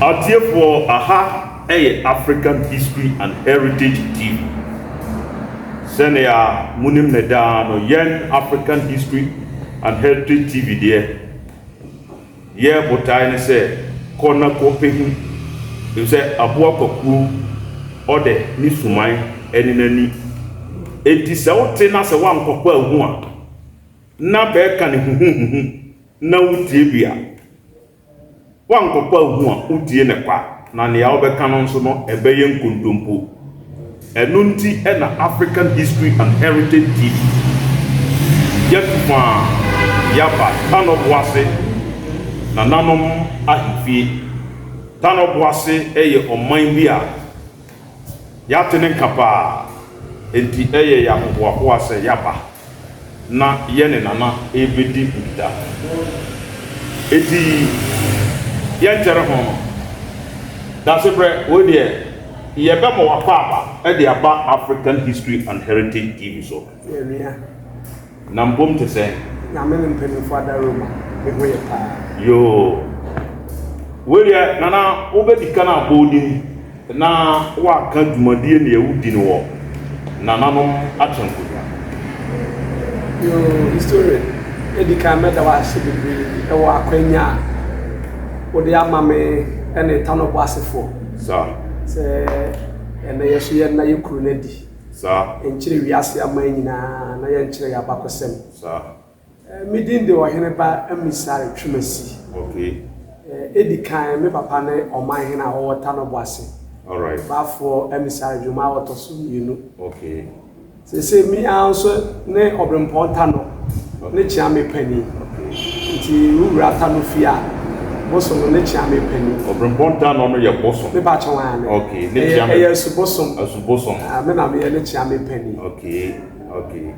Therefore, aha, African History and Heritage TV. Senia Munim Nedano, Yen African History and Heritage TV there. Yeah, but I say, Corner Copenhagen, you say, Abua Koku, or the Nisumai, and in any. It is out as a one copper one. Na Becan, no tibia. One copper one, Utienapa, Nani Albe Canon Sono, a Bayan Kundumpu. A Nunti and African History and Heritage TV. Yatuma, Yapa, Tanoboase, Nananum Ahifi, Tanoboase, or Mindbia, Yatenen Kapa, Enti Yapuase Yapa, Na Yenana, Ebedi Buddha. Eti Yanterahon. That's a break, oh dear. Yebemo Wapapa, Eddie about African History and Heritage TV. So, Nambum to say, Namen penny for the room. Yo, William Nana Obedicana Bodin, Na Waka Madian Yudin War, Nananum Achankuya. Yo, history, Edica Metawas, the Waquenya, or the Amame, and a Tanoboase for. Sir. And the Yashian na Ukrunedi. Sir. And Chili Yasia Maina, Nayan Abacosem. Sir. Midin de Waheneba, emissary Trimesi. Okay. Eddie Kine, me papane, or my hena or Tanoboase. All right. But for emissary Juma or soon, you know. Okay. They say me answer, ne Obrimpontano, ne Chiame Penny. Until Ratano Fia. Bosom ne chiame penny. Obrimponta no your bosom. Me ba chwan. Okay. Ne chiame. Yes, bosom. Bosom. Me na me ne chiame penny. Okay. Okay.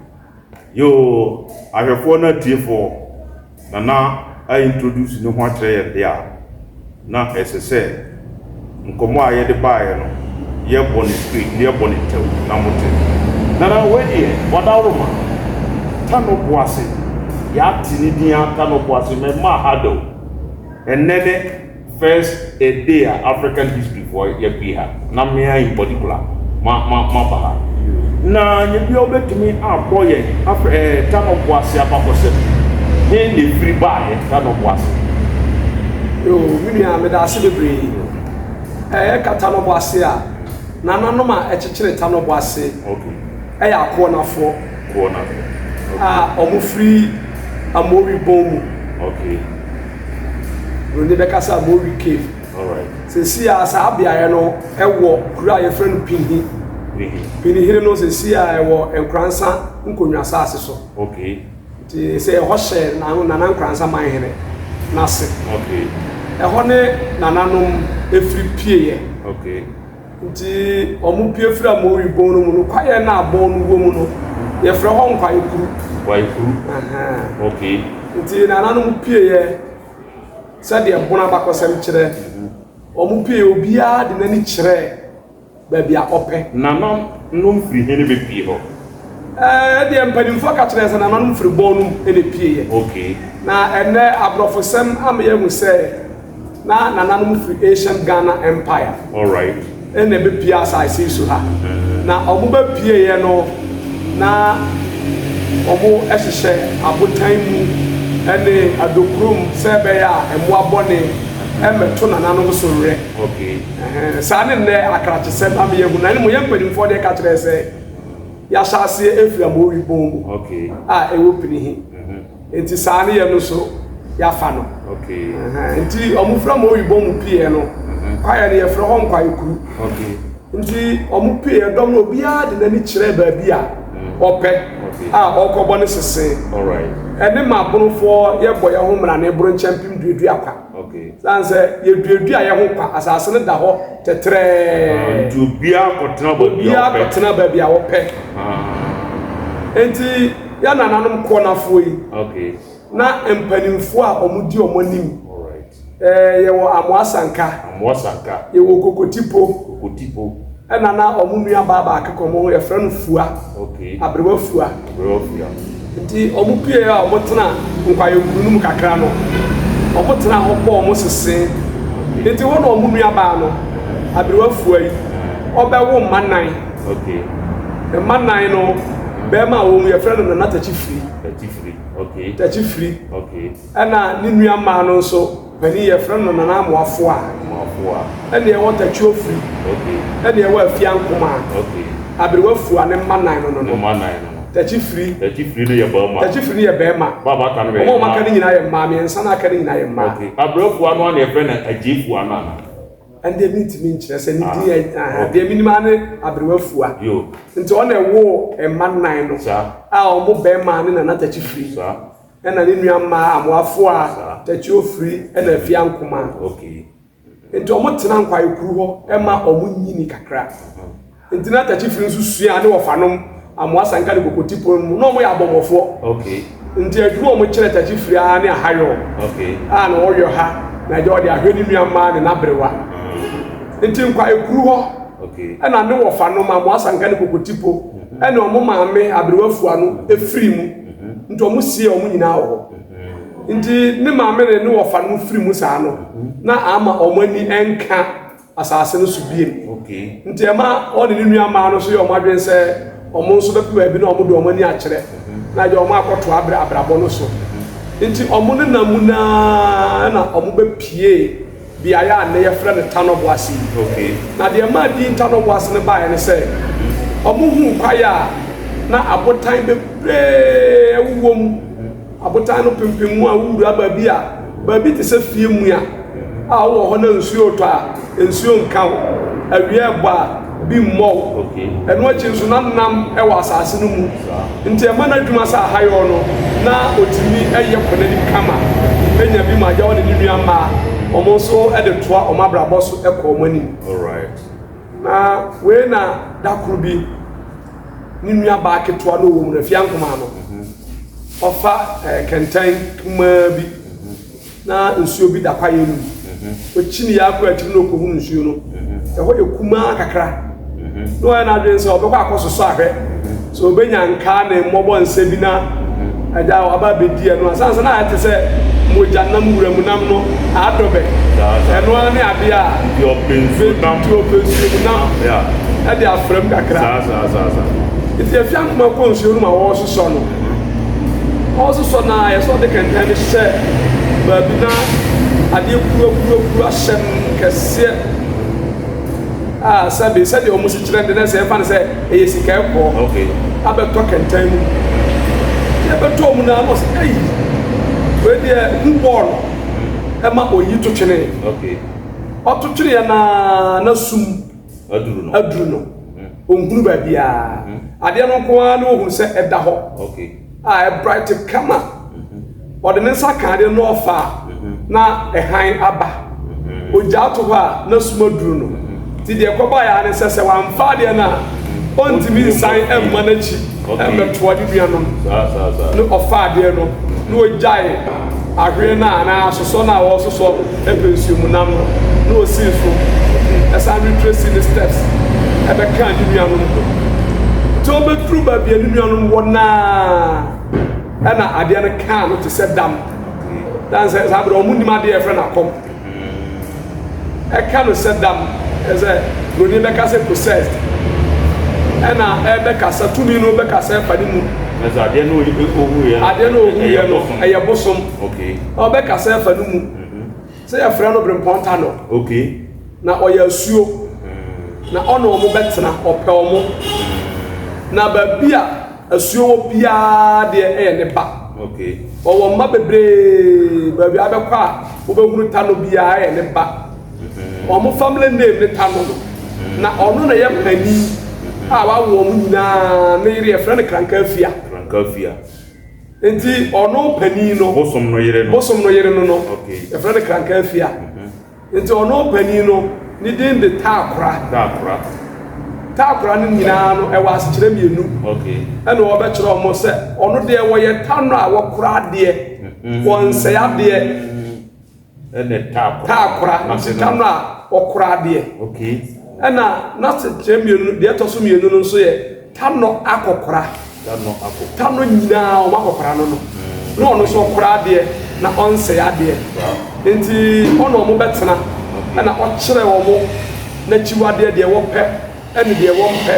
Yo, I have one for Nana. I introduce no one tray there. Na as I say, nkomo aye de buy no. Ye bonny street, near bonny town, na mote. Nana we here, what aroma? Tanoboase. Ya tinidia Tanoboase me ma hado. And then first a day African history for Yapiha. Namia in particular. Ma. Now you be able to me our boy after Tanoboase Apapose. In the free buy Tanoboase. Yo, Minia made a celebrate. Tanoboase. Nananoma a Tanoboase. Okay. A corner for. Omu free a movie bomb. Okay. When they make us a movie cave. All right. Se see as Abia, no, a walk, cry a friend Pinny. Pinny Hill se see I walk and Cransa, Uncle Sasso. Okay. They say a horse, Nanan Cransa, my head. Nothing. Okay. A honey, Nananum, a free pier. Okay. The Omupia fra movie bone, quiet now, bone woman. You're from home quite good. Quite good. Okay. The Nananum pier. Said the Bonabako Cemetery. Omupi Obia, the Nanny Chere, baby are open. Nana, no free any big people. The Emperor Focatres and a non free bonum in a pier. Okay. Now, and there are for some Amia will say, now Nananum free Asian Ghana Empire. All right. And the big piazza I see so ha. Now, Omuba Pier, no, now Omo Eshe, Abu Time. And the Adokrum, Sebea, and Wabone, and Metona Nano so rare. Okay. Signing there, I catch a seven year when I'm waiting for the catcher say, Yasha see if you are moving boom. Okay. I will pin him. It is Sani and also Yafano. Okay. Until I'm from moving bomb piano. Quite near from home, quite cool. Okay. Until Omupi, don't know beyond than any chere beer. Ope. All carbonics say. All right. And then my bono for your boy home and a neighboring champion do Duaka. Okay. Sansa, you do Duaka as I sent the hole to trade. To be a cotton baby, our pet. And Yananum corner for you. Okay. Now, empenning for a mudio money. All right. You were Amwasanka. You will go Tipo. And now, Omumia Baba, Kakomo, a friend Fua. Okay. Abrewa Fua. Nti omupia omotena nkwayo kunum kakra no omotena opo omosese Nti wo no mu nua no abrewafu ayi obewo manan okay the manan no be ma wo ye friend no na Techiman okay Techiman okay ana ni nua ma no so pani ye friend no na amoafo a ana ye won Techiman okay ana ye wa afiankoma okay abrewafu ane manan no manan Techiman no ye ba ma Techiman ye be ma baba kan be mo ma kan nyina ye ma me nsa na kan nyina ye ma okay abrewafu anu na ye friend ajifu anu ana and they meet me interest and the minimum abrewafua yo nti on e wo e man nine no omo be man na Techiman na ne nua ma amoafo a Techiman na afiankoma okay nti omo tena nkwaye kuru ho e ma omo nyini kakra nti na Techiman susua ne wofanom amoasanka ne kokotipo mu no omo ya abomofo okay nti adwuma omo kire Techiman ne ahayo okay na oyo ha na jodi ahweni nua ma ne nabrewa nti nkwa ekuru ho okay na ne wofa no ma mo asanka ne kokotipo na omo maame abrewafu anu efiri mu nti omo sie omo nyina ho nti ne maame ne wofa no firi mu saa no na ama omo ani enka asase no subiem okay nti ema oni ne nua ma no so ye omo adwen se omo nso bepi ba bi na omo do omo ani akere na je omo akoto abrabo no so nti omo ne namuna na omo bepie biaya na ye frɛ ne Tanoboase okay na de ma di Tanoboase ne ba ne sɛ omo hu kwaya na abotan bebre wom abotan no pimpim a wuru ba bi te sɛ fie mu a wo ho na nsuo to a nsuo nka awie ba bi mmɔ okay ɛno akyi nso nam e wa asase no mu nti e ma na dwuma sa hayo no na otimi eye konani kama enya bi ma ja wo ne nua ma omo so e de toa omo abrabo so e ko omo anim all right na we na dakuru bi ni nua ba ke toa no wo mu na fiankoma no ofa kenten kuma bi na nsuo bi da kwaye no ochini ya akọ akiri no ko hu nsuo no e ho ye kuma kakra no ya na adwen se obekọ akososo ahwe so obenya nka na mmọbọ nse bi na aja aba bedi no asansa na ate se moja nam wura mu nam no adobe eno ani ade a your pensu nam ya ade afram kakra za iti afian kuma ko nsuo no ma wo soso no wo soso na ye so de kenten ni se ba bi na ade kuru ahyem kese sabe o musi kire de na se fa ne se e sika ekọ okay abeto kenten mu e beto mu na no se ei we de nbon e ma oyi to twene okay oto twene na sum aduru no onhuru ba bia ade no ko na ohun se eda ho okay e bright kama o de nsa ka ade no ofa na ehan aba oja to ha na sum aduru no ti de ko ba ya ne se wan fa de na ontimi nsan emma na chi embeto de bia no no ofa de no no ojai ahwe na soso na wo soso ebensu mu nam no osifo esa retrace the steps ebe kan di bia no to be true ba bia ni bia no wona na ade na kan no to set dam dan se sabro omunim ade e fre na kom e kan no set dam eze roni be ka se processed na ebe ka sa tumi no be ka se fani mu ade no ohu ye no eye bosom okay obe ka se fani mu se ya fre no bremponta no okay na oya suo na ono mo betena ope omo na ba bia asuo bia de e ne ba okay owo ma bebre ba bia abekwa wo behuru tano bia e ne ba omo family name ne tano no na ono na ye pani a wa wo mu nyina na yire efra ne kranka afia enti ono pani no bosom no yire no okay efra ne kranka afia enti ono pani no ni din de takra ni nyina no e wa sekire mienu okay ene wo be kire omo se ono de wo ye tano a wo kura de won se ya de ene takra na se tano a wo kura de okay ena na sekire mienu de to so mienu no so ye tano akokora tano nyina o makokora no no ono so kura de na on se ya de enti ono mo betena ana ɔkyerɛ wɔn na chiwade deɛ wɔpɛ ɛne deɛ wɔmpɛ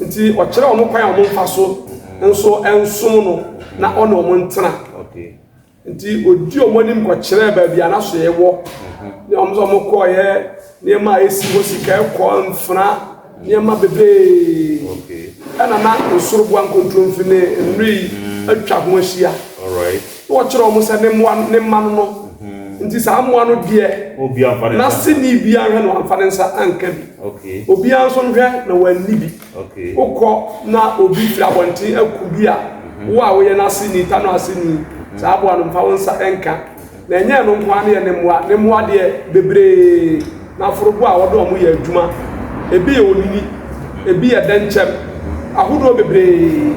nti ɔkyerɛ wɔn kwan a wɔn fa so nso ɛnsom no na ɔne wɔn ntena nti odi wɔn anim kɔkyerɛ baabi a n'aso yɛ wɔ ne wɔn nso wɔn kɔɔyɛ nneɛma a esi hɔ sika ɛkɔ mfena nneɛma bebree ɛna na nsoroboa nkontromfi ne nnui atwa ho ahyia wɔkyerɛ wɔn sɛ ne mma no nti saa mmoa no deɛ na se ni bia hwɛ no amfa ne nsa anka bi obia nso hwɛ na wanni bi wokɔ na obi firi abɔnten aku bi a wo a woyɛ n'ase ni ta no ase ni saa aboa no mfa wo nsa ɛnka na ɛnyɛ no nko ano yɛ ne mmoa deɛ bebree na aforobo a wɔde wɔn yɛ adwuma ebi yɛ onini ebi yɛ dɛnkyɛm ahodoɔ bebree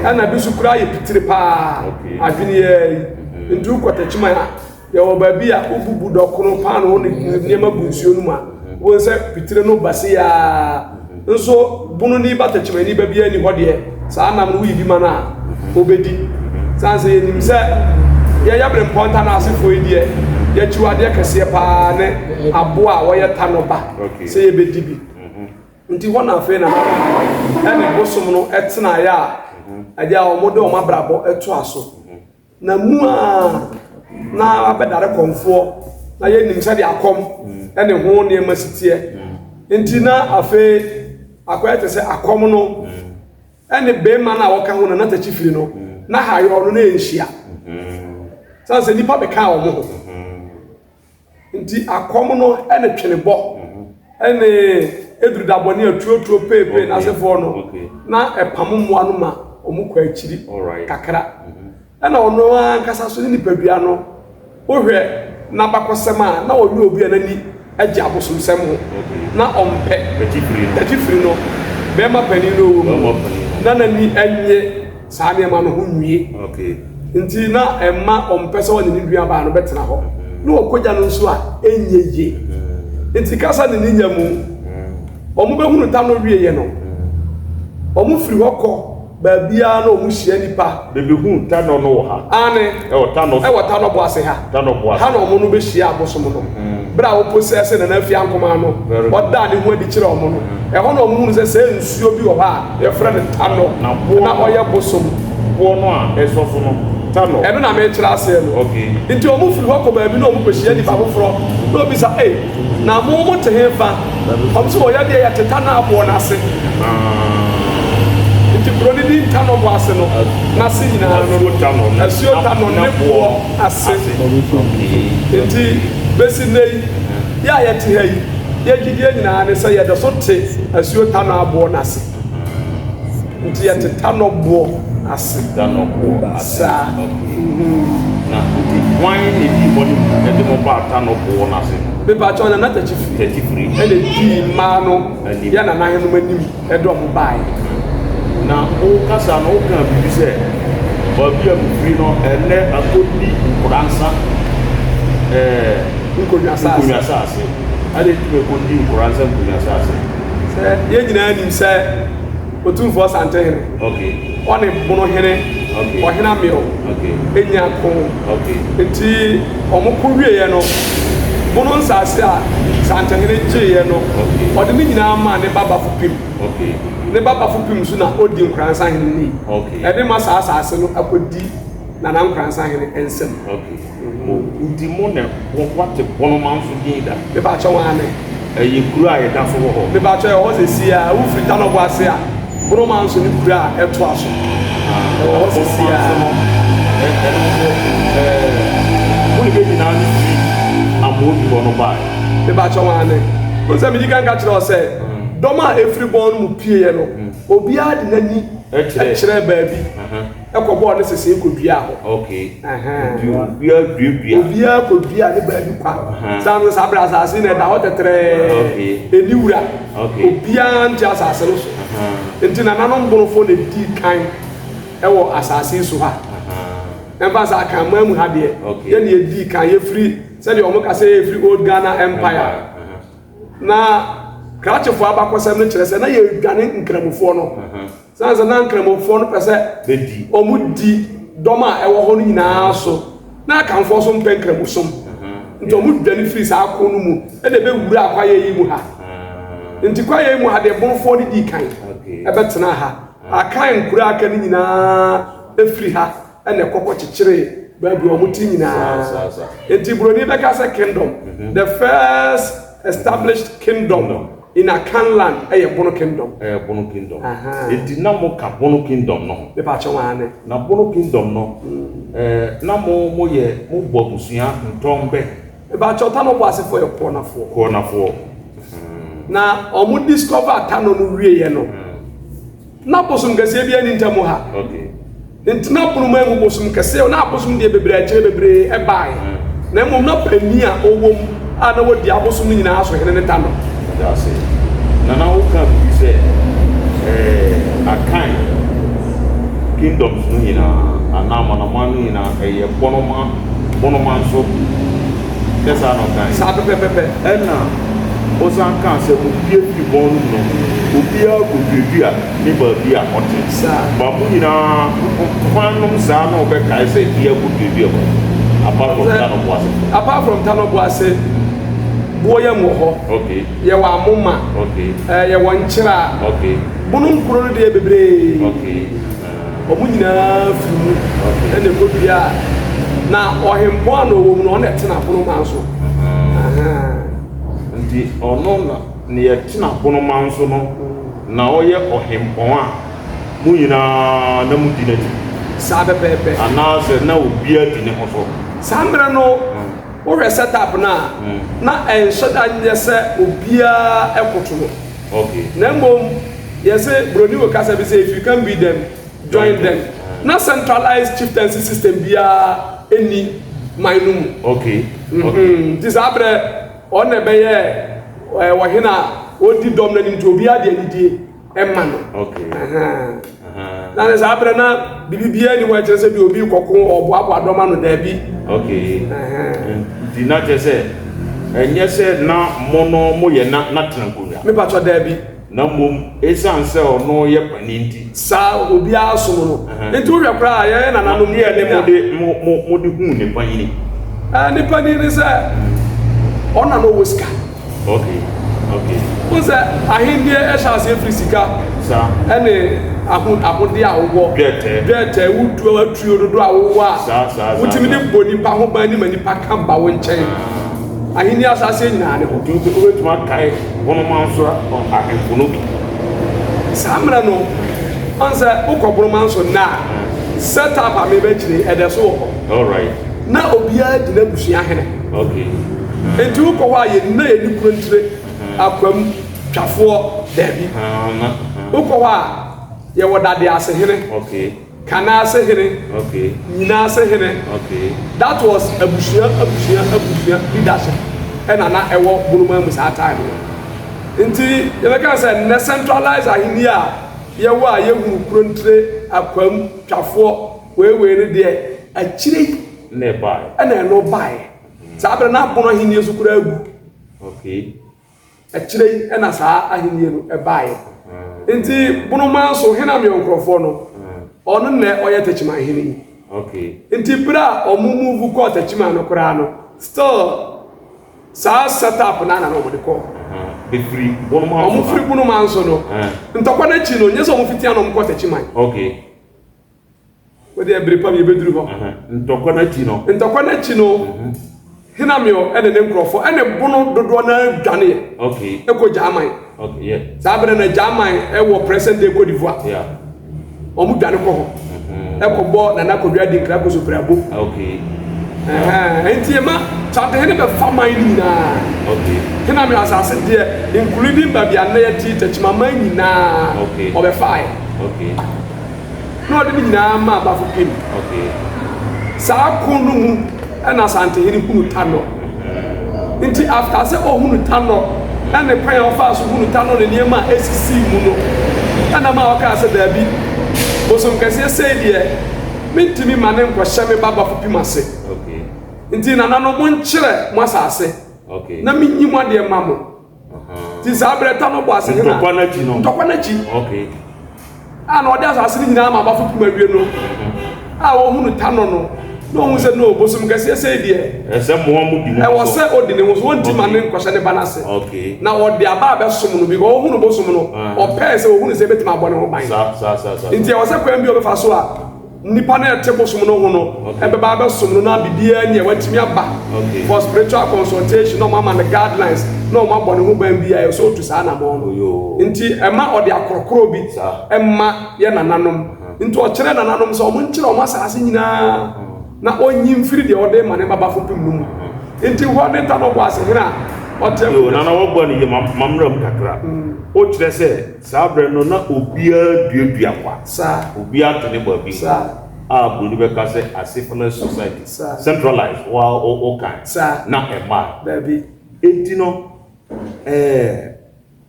ɛna bi so kura yɛ pitiri paa adwene yɛ nti wokɔ Techiman a yɛwɔ baabi a wobubu dɔkono paano ne nneɛma gu nsuo no mu a wɔn sɛ pitire no base ya nso bunu ni ba Techiman ni baabi ani hɔ deɛ saa nam no woyi bi ma no a obedi sanse yɛnim sɛ yɛyɛ bere mpɔnta no asefo yi deɛ yɛkyiw adeɛ kɛseɛ paa ne aboa a wɔyɛ tanoba sɛ yɛbɛdi bi nti hɔ na afei na ɛne bosom no ɛtenaeɛ a ɛdeɛ a wɔde wɔn abrabɔ ɛtoa so na mu a na abɛdare kɔnfoɔ na yɛnim sɛdeɛ akɔm ɛne ho nneɛma siteɛ nti na afei akɔyɛ te sɛ akɔm no ɛne bɛrima no a wɔka ho na takyi firi no na hayɔ no na ɛnhyia sane sɛ nnipa bɛka wɔn ho nti akɔm no ɛne twenebɔ ɛne edurudabɔne atuotuo peepee n'asefoɔ no na ɛpam mmoa no ma wɔn kɔ akyiri kakra ɛna ɔno ankasa so ne nipadua no wohwɛ n'abakɔsɛm a na ɔyɛ obi a n'ani agye abosomsɛm ho na ɔmpɛ akyifiri no bɛrima panin no wɔ mu na n'ani ɛnyɛ saa nneɛma no ho nwie nti na ɛma ɔmpɛ sɛ ɔne ne nua baa no bɛtena hɔ na ɔkɔgya no nso a ɛnyɛ yie nti kasa ne ne nya mu ɔmo bɛhunu ta no wieɛ no ɔmo firi hɔ kɔ baabia na ɔmo hyia nipa bebehu ta no wɔ ha ane ɛwɔ Tanoboase ha ha na ɔmo no bɛhyia abosom no bere a wɔpɔ sɛ sɛ nana afia nkɔma no ɔda ne ho adi kyerɛ ɔmo no ɛhɔ na ɔmo hunu sɛ nsuo bi wɔ hɔ a yɛfrɛ no tano na ɔyɛ bosom boɔ no a ɛsɔfo no tano ɛno na mekyerɛ aseɛ no nti ɔmo firi hɔ kɔ baabi na ɔmo bɛhyia nipa foforɔ na obi sa na mo te he fa ɔmo sɛ ɔyɛ deɛ yɛteta na aboɔ no ase nti kuro ne di Tanoboase no n'ase nyinaa no asuo tano ne boɔ ase nti besi ne yi yɛ a yɛte ha yi yɛgyidie nyinaa ne sɛ yɛde so te asuo tano aboɔ n'ase nti yɛte tanoboɔ ase saa na wan ne di hɔ ne yɛde mo ba tanoboɔ n'ase bepatɔ na takyi firi ɛna di mmaa no yɛ nananom anim ɛde ɔmo baeɛ na o kasa no o kan bibi sɛ baabi a mfiri no ɛnɛ akɔdi nkoransa nkonnwa asase ade tu akɔdi nkoransa nkonnwa asase sɛ yɛn nyinaa nim sɛ otumfoɔ Asante hene ɔne bono hene ɔhene ameo ɛnya ko nti ɔmo kɔ wieɛ no bono nsase a Asante hene gyeeɛ no ɔde ne nyinaa maa ne babafo pim ne babafo pim so na odi nkoransa hene ni ɛde ma saa asase no akɔdi na nkoransa hene nsɛm nti mo ne wɔte bono man so din da bɛbaakyɛ wɔn ane ɛyɛ kuro a yɛda so wɔ hɔ bɛbaakyɛ yɛ hɔ sɛ si a wofiri Tanoboase a bono man so ne kuro a ɛtoa so ɛwɔ hɔ sɛ si a ɛno nso mo ne bɛ nyinaa ne firi amoɔ bi hɔ no baa bɛbaakyɛ wɔn ane o sɛ medi kan ka kyerɛ wɔ sɛ dɔm a efiri bɔn no mu pieɛ no obiara de n'ani ɛkyerɛ baabi ɛkɔ bɔɔl ne sese ekɔdua hɔ obiara kɔdua ne baabi kwa sanni sabere asase na ɛda hɔ tɛtɛrɛɛ eniwura obiara nti asase no so nti nananom borofo na di kan ɛwɔ asase yi so ha ɛnfa sa akanman mu ha deɛ yɛn na yɛdi kan yɛfiri sɛdeɛ wɔn kasa yɛfiri old Ghana Empire na krakyefo abakɔsɛm no kyerɛ sɛ na yɛdwane nkramofoɔ no sanni sɛ na nkramofoɔ no pɛ sɛ wɔn di dɔm a ɛwɔ hɔ no nyinaa so na akanfoɔ so mpɛ nkramosom nti omu dwani free sa akọ no mu e de be wura akwaye yi mu ha nti kwaye mu ha de bonfo de di kan e betena ha akan kura aka ni nyina e free ha e ne kokko chichire ba bi omu ti nyina nti broni be ka say kingdom the first established kingdom in Akan land e bono kingdom enti na mo ka bono kingdom no be pa chwane na bono kingdom no na mo ye mo bobusia ntombe e ba chota no boase for your corner for na omu discover tano no wie ye no na posum kase bia ni ntamo ha enti na punu ma mu posum kase na posum de bebre a kire bebre e bai na mom na pani a owom a na wodi abosum ni nyina aso hene ne tano Nana uka bise Akan kingdoms no nyina anama na manu nyina eye bonoma nso kesa no kan sa pepepe ena osan kan se obie fi bonu no obia godua ni ba bia hotel sa ba mu nyina kwanum sa no be kai se bia godua apart from Tanoboase boya mo ho ye wa moma ye won kira bunun kuro no de bebre omu nyina fimu ene godua na ohembo ano wo mu no na tena bono manso nti ono na ne ye tena bono manso no na oye ohembo a mu nyina na mu dinati sa pepepe ana se na obia di ne ho so samra no o re setup na enshada nyese obia ekoto no na mom yese broni wo kasa be say if you can be them join them na centralized chieftaincy system bia eni mainum this abre on e be ye wo hina odi dom na nti obia de anidie emma no na ne abre na bibibia ni wo kire se bi obi kokko obo adoma no da bi di na tese enye se na mono mo ye na trankunya me pato da bi na mom esan se ono ye paninti sa obi aso no nti wo kra ye na nanom ye ne mo de hu ne panini ne panini se ona no woska Uze ahindie eshase frisika sa ene akode awo bete wutu atuo dodo awo a wutimi ne boni pa ho ban ni mani pa kamba wo nchen ahindie asase nyina ne ho wetuma kai wono manso ahemfo no samra no anse ukoboro manso na set up amebe kire edeso ho all right na obia dina busua hene enti ukọ wa ye na ye ni kurantire akwam twafo dabi ukọ wa ye wodade ase hene kana ase hene nyina ase hene that was abusua leadership na ewo buluma mu sa time enti ye be kan say na centralize ahini a ye wa ye huru kurantire akwam twafo we ne de akire ne bai na no bai sabra na bono ahini yesu kura agu akire na sa ahini no e bai enti bono manso hena me onkrofo no ono ne oye Techiman ahini enti bra omumuvu ko Techiman no kura no still sa setup na no mo de ko be free bono manso omu free bono manso no ntokwa na chi no nyeso mo fitia no mo ko Techiman wode ebrepa me beduru ho ntokwa na chi no hina meo ene ne nkrofo ene bono dodo na dwane eko jaman sabre na jaman e wo present day Côte d'Ivoire omu dwane ko ho eko bo na kodua di nkra ko so brabo enti ma chante hene be family ni na hina meo asase de including babia na yati Techiman ni na obe fire no de ni na ma ba fu pin sa kunu mu ana Asante hini hunu tano nti after say hunu tano ana kwan ofa so hunu tano ne niema esisi mu no ana ma waka ase dabi bosom kase say de mintimi mane nkwohye me baba fu pimase nti na no mo nkyere mo asase na minyi mo de mamo ti sabre Tanoboase hina ntokwa na chi ana ode asase ni nyina ma baba fu pimawie no a wo hunu tano no no one said no bosom kase say there ese mo mu di mo e was say odine was one team man nkwahye ne banase okay na odi aba be som no because ohunu bosom no o pay say ohunu say betima abone ho ban sa nti e was say kwan bi o be fa so a nipa na ete bosom no ho no e be ba be som no na bibia ne watimi aba for spiritual consultation no mama the guidelines no ma bone ho ban bia so to sa na mo no nti e ma odi akorokoro bi e ma ye nananom nti o kire nananom so mo nkire o ma sa ase nyina na onyi mfiri de ode ma ne baba fo pim no mu nti ho ne Tanoboase hena o tem yo na wo gbo ni mamram kakra o kire se sa bre no na obia duadua kwa sa obia to ne ba bi sa buni be ka se asifilous society centralized wa o kan sa na ema baby enti no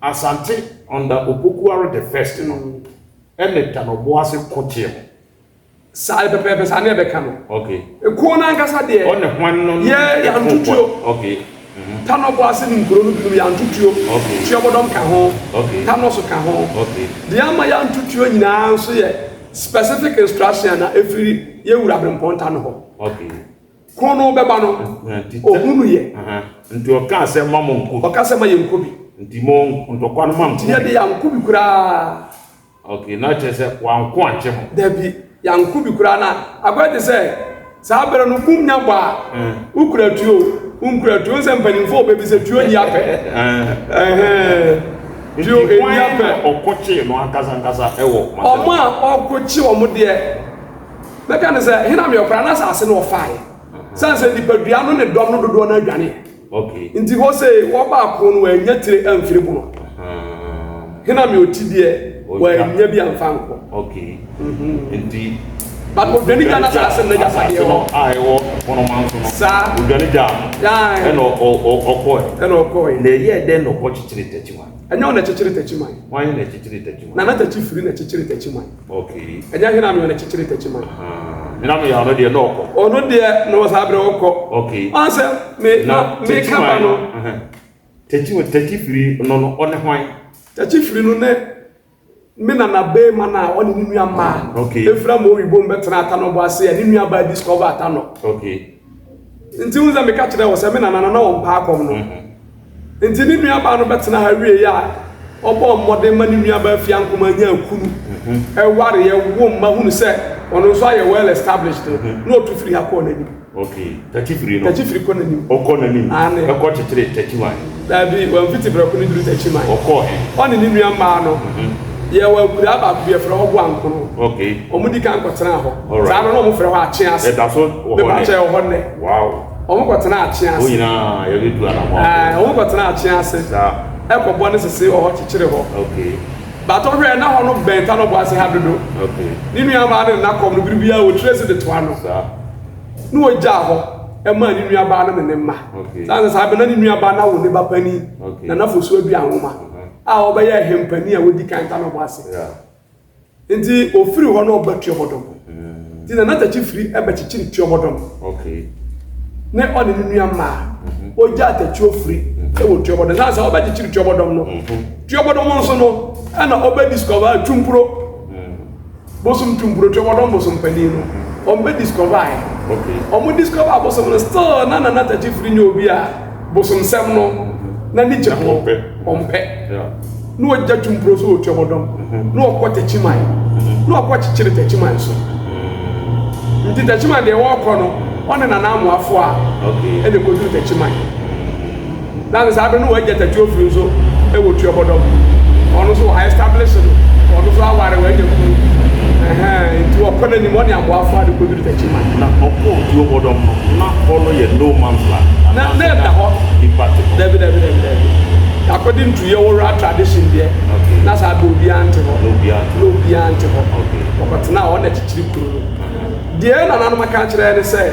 Asante under Opokuaro the first no ene Tanoboase kotie sa pepe sa ne be ka no okay ekuo na nkasa de one hwan no ye ya ntutuo okay Tanoboase ni nkuro no bi ya ntutuo okay tuobodom ka ho okay Tanoso ka ho okay de ama ya ntutuo nyina nso ye specific instruction na every ye wura bremponta no ho okay kono beba no ohunu ye nti o ka se mamo nko o ka se ma ye nko bi nti mo ntokwa no mam ye de ya nko bi kura okay na che se wa nko anche ho da bi ya nko bi kura na agwade se sa bere no kumnya gba ukura tuo se mpanimfo obebi se tuo ni ape tuo eni ape okoche no akasa ewo oma okoche omo de meka ne se hina me okura na sase no ofai sanse dipadua no ne dom no dodo na adwane okay nti ho se wo ba ko no anya tire amfiri bu no hina me otidie wa anya bi amfanko okay nti but odani kana sase na japade ho ai wo ono manso no sa odani jam ya no okoi na ye den no kochichire Techiman anya ona chichire Techiman why na chichire Techiman na na Techifiri na chichire Techiman okay anya hina me ona chichire Techiman ina me ya no de no okọ ono de no sabre okọ okay anse me kaba no Techifiri no one hwan Techifiri no ne me na be mana oni ni nua ma okay efra mo wibo mbetena Tanoboase ya ni nua ba discover atano okay nti unza me ka kire wo se me na wo mpa akom no nti ni nua ba no betena ha wie ya obo mmode ma ni nua ba fia nkoma nya akunu e ware ye wo ma hunu se ono so aye well established no to free ha ko na ni okay Techifiri ko na ni oko na ni e ko chichire Techiman da bi wan fiti bra ko ni duru Techiman oko he oni ni nua ma no ye wa kura ba ku ye fra ho ankono okay omudi kan kwatena ho za no mo fra ho ache ase da so wo ho ne wow omo kwatena ache ase o nyina ye du ala mo omo kwatena ache ase da e ko bo ne sese ho chichire ho okay ba to hwe na ho no ben Tanoboase ha dodo okay ni nua ba ne na kom no bibia o trace de to ano da no o ja ho e ma ni nua ba no ne ma sa be na ni nua ba na wo ne ba pani na fosu abi anwoma a obeye hempani a wodi kan Tanoboase nti ofiri ho na obatu obodom nti na Techifiri ebe chichiri tuobodom okay ne oni ni nua ma oja tachi ofiri e wo tuobodom na sa obe chichiri tuobodom no tuobodom nso no ana obe discover tumpuro bosum tumpuro tuobodom bosum pani no obe discover okay omo discover bosum no still na Techifiri nyobi a bosum sem no na ni jehom ompe no oja tumpuro so tuobodom no okọ Techiman no okọ chichire Techiman so nti Techiman de wo kọ no one na na amoafo a okay e de ko duru Techiman na be sabe no oja Techifiri so e wo tuobodom ono so high establish no ono so aware we de ku nti okọ na ni mo ne amoafo a de ko duru Techiman na okọ tuobodom na follow ye no man's land na da ho David according to your oral tradition there na sa be obi ante ho okay okotena o na chichiri kuro die na nanu maka kire ne se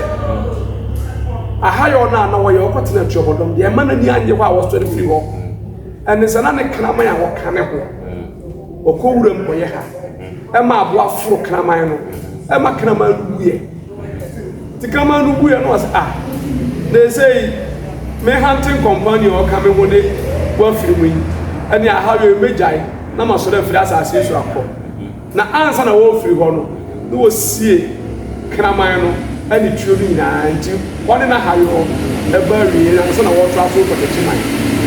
ahayo na wo ye okotena tuobodom die ma na ni anje ho a wo story free ho ene se na ne kraman a wo kane ho okowura mpoye ha e ma abo afuro kraman no e ma kraman duye ti kraman no buye no as they say me hunting companion o kame ho de wa firi mu yi ani ahawe mejai na masore firi asase so akọ na ansa na wo firi ho no wo sie kraman no any true nanti one na hayo every na so na what travel for Techiman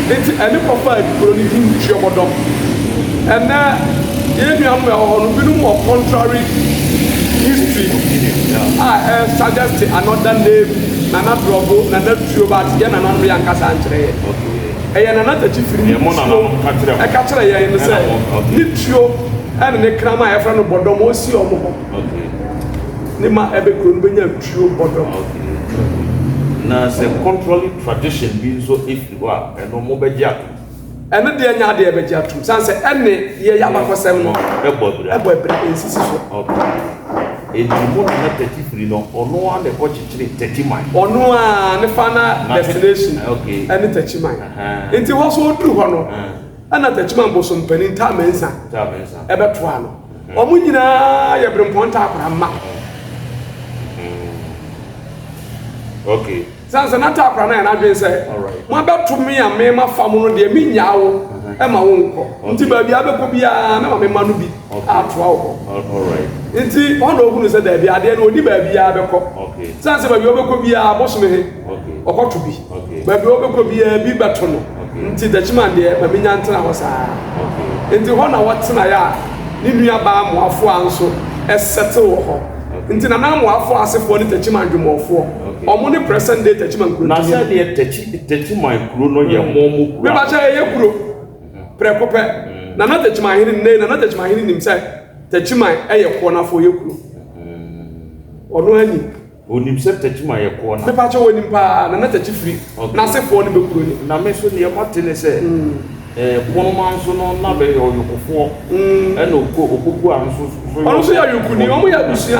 enti any prefer kuro ni din trio modom and na yemi am on binu more contrary history suggest another name na na drobo na na trio but ye na na ya nkasa ankyere e na na Techifiri ye mo na e ka kire ye no say ni trio and ne krama e fra no bodom o si omo ho ni ma ebe kuro no benya trio bodom na se controlling tradition bi so if you are and no mo beja ene de nya de beja tum san se ene ye ya bakosem no ebo bra ensisi so mo na Techifiri no ono a ne ko chichiri Techiman ono a ne fana destination ene Techiman enti ho so duru ho no ana Techiman bo so mpani ta mensa ebe to ano omu nyina ye bremponta akra ma okay sansa na ta akra na ya na dwen say mo abeto me a me ma fa mo no de me nyawo e ma wo nko nti ba bia be ko bia na ma me ma no bi atoa wo all right nti on do hunu say da bia de na odi ba bia be ko okay sansa ba bia be ko bia bo so me he okay okoto bi ba bia be ko bia bi beto no nti Techiman de ma me nya ntena ho saa okay nti ho na wotena ya ni nua ba mo afo anso settle wo ho nti na mo afo asefo ni Techiman dwumofo omo ni present day Techiman kuro na say de Techiman kuro no ye momo kuro me ba cha ye kuro prekope na Techiman hini ne na Techiman hini nim say Techiman eye ko na fo ye kuro ono ani onim se Techiman ye ko na me ba cha wonim pa na Techifiri na asefo ni be kuro ni na me so ne matene say Bonomanso no na be oyokofo e no okoku anso ono so ya yokuni omo ya busia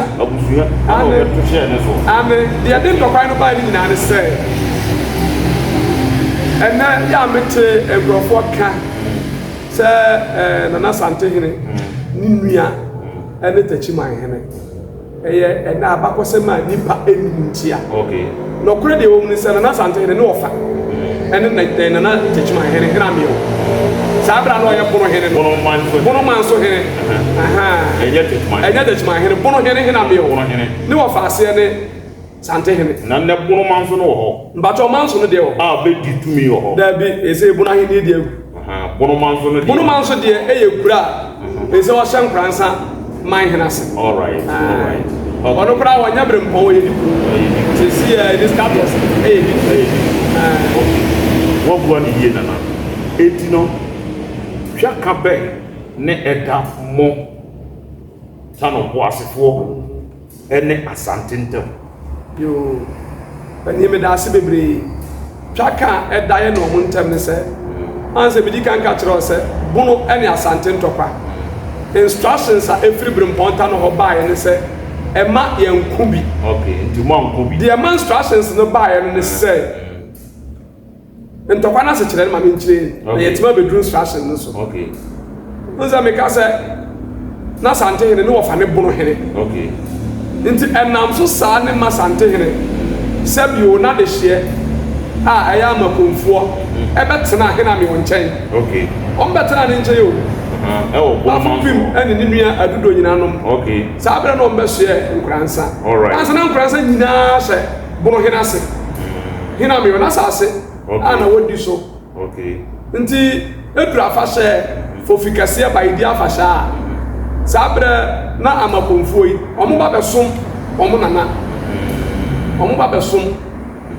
ano beto share ne so amen de ade ntokwan no ba ni nyina ne say ena ya mete egrofo ka say na Asante hene ni nua ene Techiman hene eye ena abakosema nipa enuntia okay no kure de wo mu ni say na Asante hene ne ofa ene na Techiman hene hena mi o sabra no ye bono hene bono manso hene enye Techiman hene bono hene hena mi o ne wo fa ase ne Asante hene na ne bono manso no ho mbacho manso no de ho be ditumi ho da bi ese bono hene de egu bono manso de eye kura ese wo hye nkransa man hene ase all right ono kura wo nya brempo wo ye dikuru sisi this campus eye dikuru wo gwa ni ye nana eti no hwa ka be ne eda mo Tanoboase fo ene Asante ntem yo bani me da se bebre hwa ka eda ye no mo ntem ne se anse bi di kan ka kire o se bono ene Asante ntokwa instructions a every bremponta no ho ba ye ne se ema ye nkubi okay nti mo nkubi the instructions no ba ye ne se ntokwa na se kire ma me nkire na yetima bedru instruction no so okay nza me ka se na Asante hene no ofa ne bono hene okay nti enam so sa ne ma Asante hene sebio na de hye a eya makonfuo ebetena hena me wonchen okay on betena ne nche yo afupim ene ni nua adudo nyina nom okay sabra no mbeso ye nkransa all right ansa na nkransa nyina hye bono hene ase hena me wona sase ana wodi so okay nti edura fa hye fofikase ba idi afa sha sabra na amakonfuo yi omo ba besom omo nana omo ba besom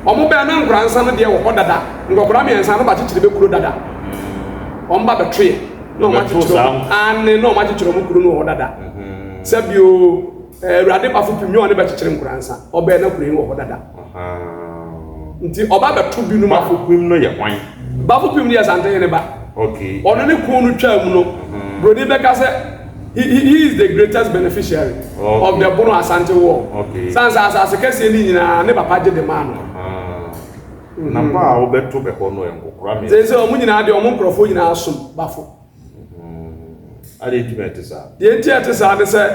omo be na nkransa no de wo dada ngokora me ensa no ba chichire be kuro dada omo ba betwe no ma chichiro ane no ma chichiro mu kuro no wo dada sabio urade ba fu pimyo ne ba chichire nkransa obe na kuro yi wo dada nti oba beto bi no ma fu pim no ye kwan ba fu pim ne Asante hene ba okay ono ne ko no twa mu no brodi be ka se he is the greatest beneficiary of the bono Asante war okay sansa asase kese ni nyina ne papa je de man na pa wo beto be ho no enkokora me ze omu nyina de omu nkrofo nyina asom bafo ade tumete sa de entiate sa de se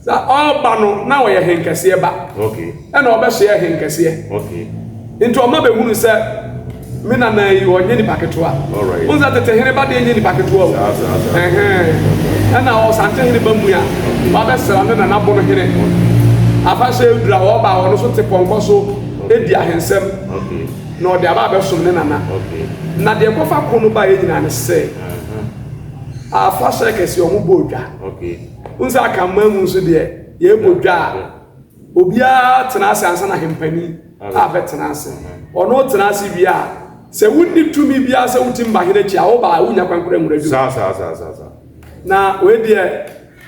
sa oba no na wo ye henkese ba okay e na obe so ye henkese okay into oma be hunu se me na na yi onye ni paketua all right unza tete hene ba de nye ni paketua e na Asante hene ba mu ya ba be sra na bono hene afashe dura wo ba wo no so te ponko so edi ahensem no de aba be som ne nana na de kofa kono ba yina ne se afashe kesi omo bodwa unsa aka mamu so de ye bodwa obia tena ase ansa na hempani a be tena ase ono tena ase bia se wudi tumi bia se wuti mbahire chi a wo ba wunya kwankura muradu sa na we de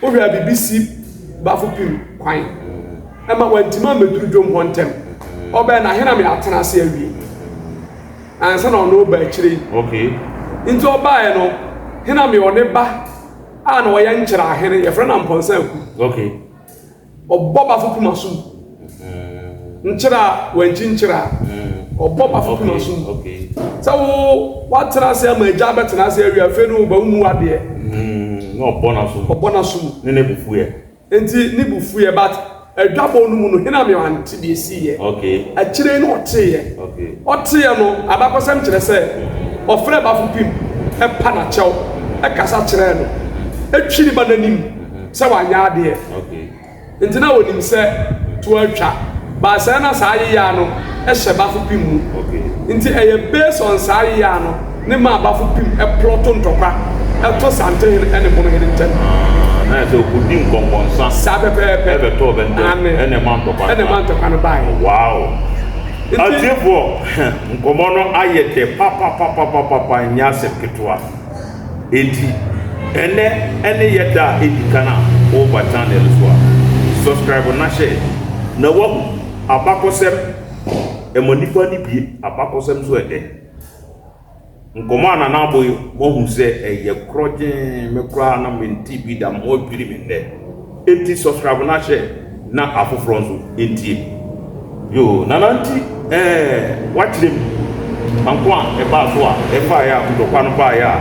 o hwa BBC bafu pim kwan ema wantima meduru dwom hontem obe na hena me atena ase awie ansa na ono ba akire into oba e no hena me one ba a na oya nkyira ahene ye frɛ na mponsa aku obo bafu pim asum nkyira wanchinkyira obo bafu pim asum so what trans am eja betena ase awie afi no ba mu ade no obo na sum ne bufu ye enti ne bufu ye but adwabo no mu no hena me wante de si ye akire no oteye no abakosam kire se ofre bafu pim e pa na chew e kasa kire no etwiri ba nanim se wanya ade enti na wonim se to atwa ba se na sa ya no e hye bafu pim mu enti eye based on sa ya no ne ma bafu pim e ploto ntokwa e to sante ene bono hene ntem na so kudi nkonkonsa sabepepe ebe to bente ene manto no bai wow atiefo nkomo no ayete papa nya sepketwa enti ene yeda edikana over channel so subscribe na share na wo abakosem emonipa ni bi abakosem so ede nkomo ana na boy mo hu se eye krojen me kra na menti bi da mo biri me ne enti subscribe na share na afofro nso enti yo nananti watchim anko a e ba so a e fa ya kutokwa no ba ya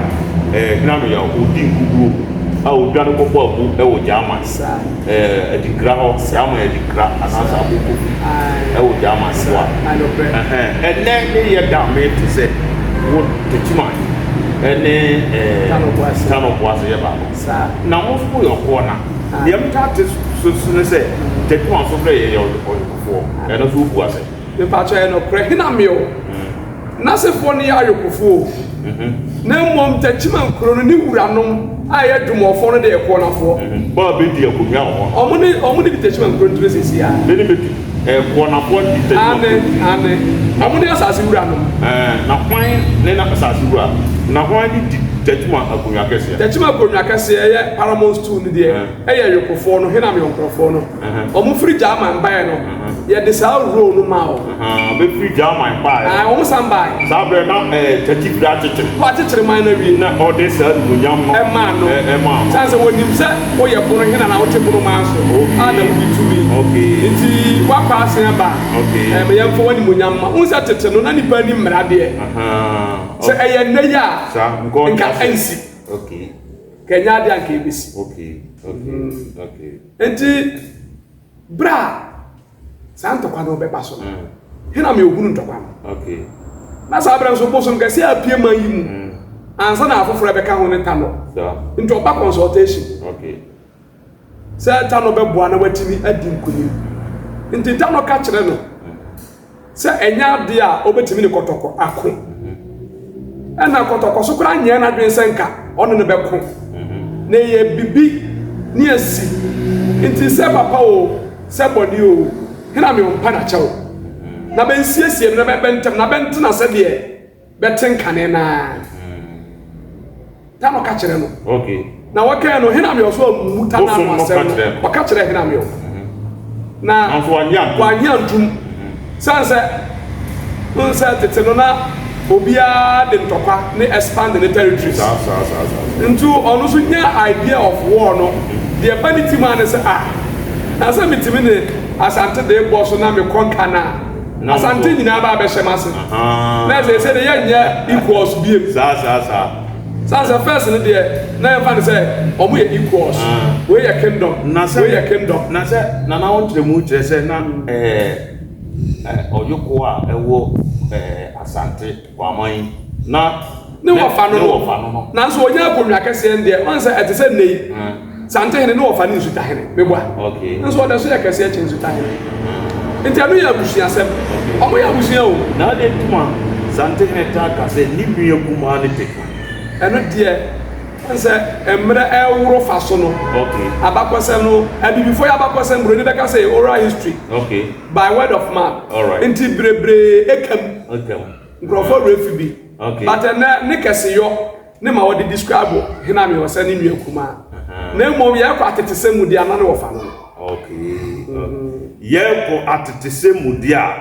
gnano ya odi nkuguo a odwa no kokọ abu e wo jama edikra ho jama edikra anasa aboko e wo jama so a ne ye da me to say wo Techiman ene Tanoboase ye ba na mo fo yo ko na ye mta te so ne say Techiman so fre ye yo ko e no so bu ase me pa cho e no kre hina me o na se fo ne ya yokofo na mom Techiman kro no ni wuranom aye dumofo no de ko na fo ba be di akonya ho omo ni Techiman kro ntwe sesi ya be ni be ko na fo di Techiman ane omo ni asase wuranom na kwan ne na asase wura na kwan di Techiman akonya kese Techiman akonya kese ye Paramount Stool ni de ye yokofo no hena me onkrofo no omo free German buy no ye de sa ro no ma o be free German buy omo san buy sabre na Techiman atete wa atete man na wi na order sa munyam e ma no sanse wonim se wo ye bono hena na wo te bono man so ana wo bi tumi nti wa pa asen ba me ye fo wani munyam ma unsa tete no na ni pa ni mrade se eye neya sa nka ansi kenya de anka ebisi nti bra santo kwa no be baso hena me ohunu ntokwa na sabra so boso nka se apie man yi mu ansa na afoforo be ka ho ne tano nti oba consultation se tano be boa na watimi adi nkuni nti tano ka kire no se enya de a obetimi ne kotoko ako ana kotoko so kura nya na dwen senka ono ne be ko na ye bibi ni asi nti se papa o se body o hena me ompa na chewo na ben siesie na bentem na bent na se de beten kane na tano ka kire no na waka no hena me oso muta na no asem waka kire hena me o na anso wanya ntum sanse unsa tete no na obia de ntokwa ne expand the territories into ono so nya idea of war no the ability man say na say mitimi ne asante de boss na me konka na asante nyina ba be shemase na say de yanya equals biem sa first ne de na em fan say omo ye equals we ye kingdom na say na won tire mu tire say na oyoko a ewo Asante kwaman na ne wo fa no na so onya akonwa kese nde on say ete say nei Asante hene no ofani nsuta hene meboa okay nso oda so yakase achi nsuta hene nti anu ya busia sem omo ya busia o na de tuma Asante hene ta ka se ni nua kuma ne Techiman eno de nse emre ewuro faso no okay abakosem no abi before ya abakosem bro ni beka say oral history okay by word of mouth all right nti brebre ekam nkrofo refi bi okay but ne kese yo ne ma wodi describe hena me wose ni nua kuma na mom ye kwa atete mu dia na ne wofa no okay ye ko atete mu dia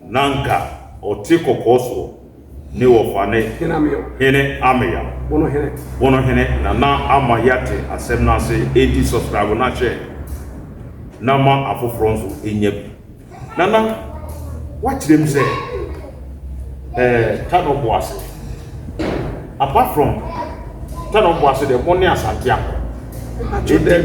nanka oti kokoso ne wofa ne hena me yo hene ameya wono hene na ama yate asem na se 80 subscribe na share na ma afoforo nso enya bi na watchim say Tanoboase apart from Tanoboase the money Asante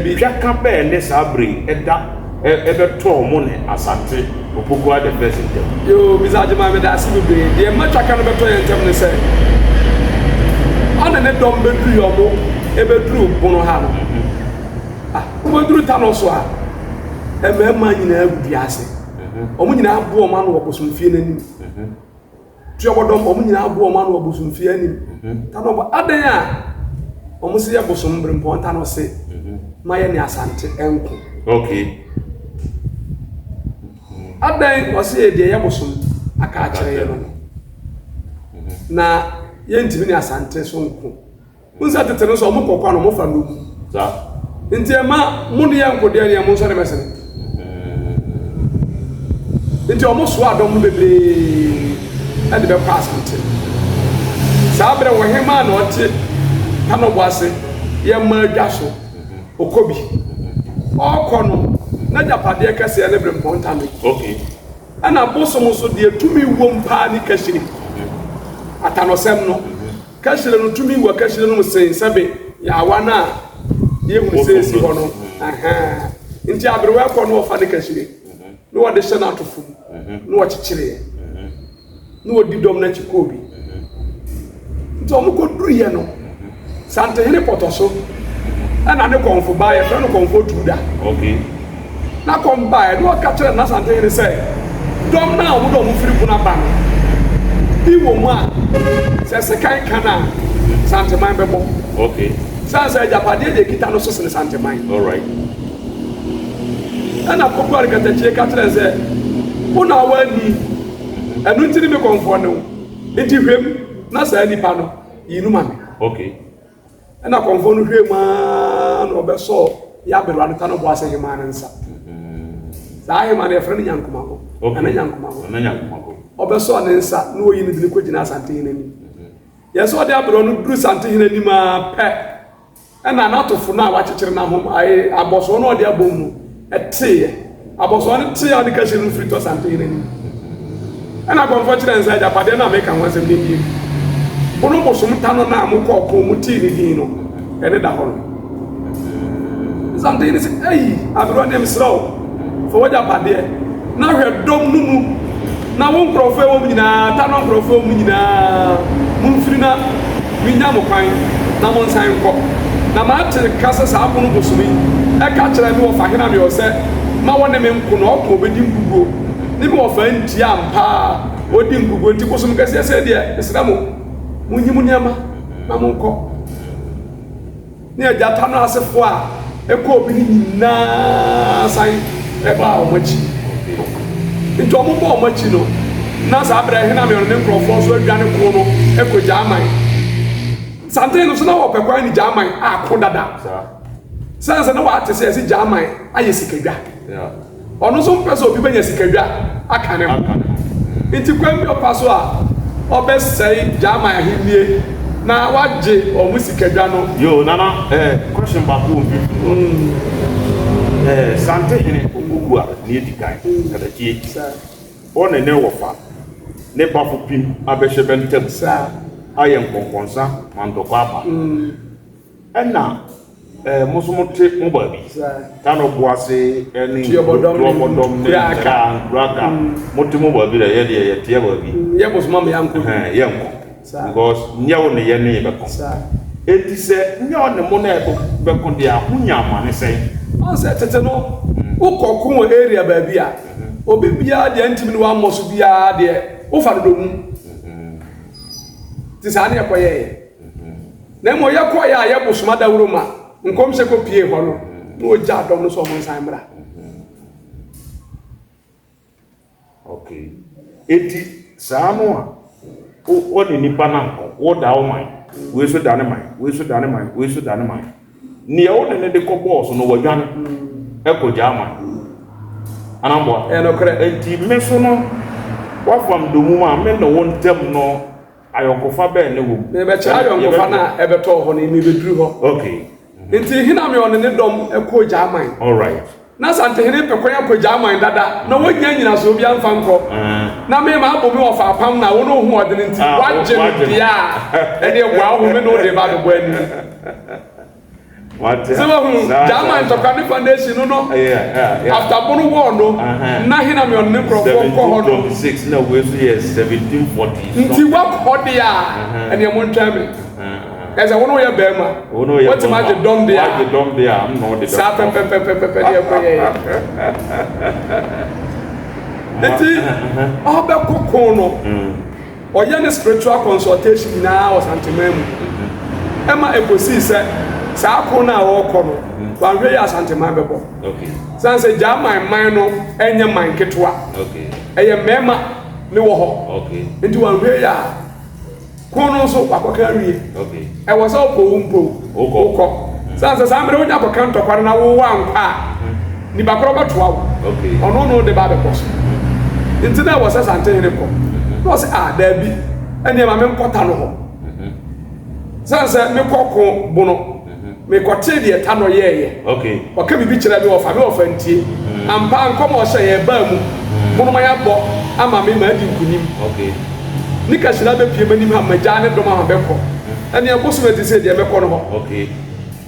bi piaka be ne sabre eda ebe to mo ne Asante opogua the first item yo bizaje ma me da asibe de ma twaka no beto yentem ne say ana ne dom bedru yo mo ebedru bono ha no mo bedru Tano so a emema nyina agudi ase omo nyina abo o ma no obosomfie nanim tuobodom omo nyina abo o ma no obosomfie anim Tanobo adan a omo se ye bosom brempo Tano se maye ne Asante enko okay adan o se de ye bosom aka akere ye no na ye ntimi ne Asante so nko unsa tete no so omo kokwa no mo fa no za nti ema mo ne ye nko de ne mo so ne mesene nti omo so adom bebre ade be kwa Asante sabre wo hema na ote Tanoboase ye ma dwaso okobi okono na japade kase ne bre mpontame okay ana bosom so de tumi wom pa ni kashiri atanosem no kashiri no tumi wa kashiri no sensabe ya wana ye hu sensi hono aha nti abre we kono ofa ne kashiri no wode hye na atofum no wachichire no wodi dom na chikobi nti omo ko duruye no Asante hene potoso ana ne konfo ba ye no konfo tuda okay na kom ba e no ka kire na Asante hene say dom na omo dom firi bu na ba no bi wo mu a se kan kana Asante man bebo okay sansa japade de kita no so se Asante man all right ana kokwa rikata chie ka kire say una wani enu ntiri me konfo no enti hwem na sa nipa no yinu mame okay ana konfo no hwem a no obeso ya beru anu Tanoboase hema nsa sa hema na efre nyankoma ko ana nyankoma ko obeso ne nsa no oyi ne dine ko gina Asante hene ni yeso de abro no duru Asante hene ni ma pe ana na tofo na wachechire na hom ai aboso no de abomu eteye aboso ne teye ade ka shiri frito Asante hene ni ana konfo chire nsa japade na make kan wasem ni bono bosom Tano na amukọ ko muti ni din no ene da ho Asante hene se ei abro ne msro fo waja pade na hwe dom numu na won krofo wo nyina Tano krofo wo nyina mumfiri na winya mo kwan na mo nsan ko na ma te kasa sa abono bosomi e ka kire mi wo fa hena mi o se ma wone me nko no ko obedi mbugo ni mi wo fa ntia ampa odi mbugo nti kosom kase se de islamu munyimu niama na mo nko ni aja Tano asefo a e ko obi ni na sai e ba o machi nti o mo ba o machi no na sa abra hena me ne nkrofo so adwane ko no e ko jaman Asante no so na wo pekwan ni jaman a ko dada sansa na wa tese ese jaman aye sikadwa ono so mpesa obi benya sikadwa aka ne nti kwam bi opaso a obesai jaman ahimie na waje o musikadwa no yo nana question back home Asante hene ogugua ne edikan kada tie on ne wofa ne bafo pim abehye bentem sa ayen konkonsa mandoko aba ena musumote mo ba bi Tanoboase eni tuobodom ne raka motimo ba bi la ye tie ba bi ye bosoma me yanko yanko because nyawo ne ye ne be kon eti se nya one mo na be ko dia hunya amane sei on se tete no ukokun area ba bia obi bia de ntimi no amoso bia de wo fa do mu ti sa na ekoye na mo yekoye a ye bosoma da wuro ma nkom se ko pie ho no no ja dom no so mo nsan mra okay eti saa no a o ni nipa na wo da o man we so da ne man we so da ne man we so da ne man ni e wo ne de ko boss no wadwan e ko ja man anambo e no kre enti me so no wa fam do mu ma me no won tem no ayonkofa be ne wo me be cha ayonkofa na e be to ho ne me be duru ho okay enti hina me on ne dom e ko ja man all right na Asante hene pe konya ko ja man dada na wonya nyina so bia mfa nko na me ma bo me ofa apam na wo no hu odene nti waje bia e de wa ho me no de ba do bo ani what so ja man to kan foundation no yeah after bono war no na hina me on ne kro ko ho no 26 na we so yes 1740 nti wa ko dia ene mo ntwa me eza wono ya bema what ma de dom dia I'm no de sa pe dia ko ye eti obe kokon no oye ne spiritual consultation na o santemam ema ekosi se sa ko na wo ko no wa hwe ya santemam bebo okay sanse ja man no enye man ketwa okay eye mema ne wo ho okay enti wa hwe ya kono so akoka wie okay e was all po oko sanse samre onya ko kan to kware na wo wa nka ni bakoro batoa wo okay ono no de ba be koso enti na was Asante hene ko no se da bi ene ma me nkota no ho sanse me kokko bono me kote de ta no yeye okay o ka bibi kira bi wo fa ntie ampa nkomo o hye ye ba mu bono ma ya bo ama me ma di nkunim okay nika shira be pie manim ha magya ne dom ha beko ene abosu be se de beko no ho okay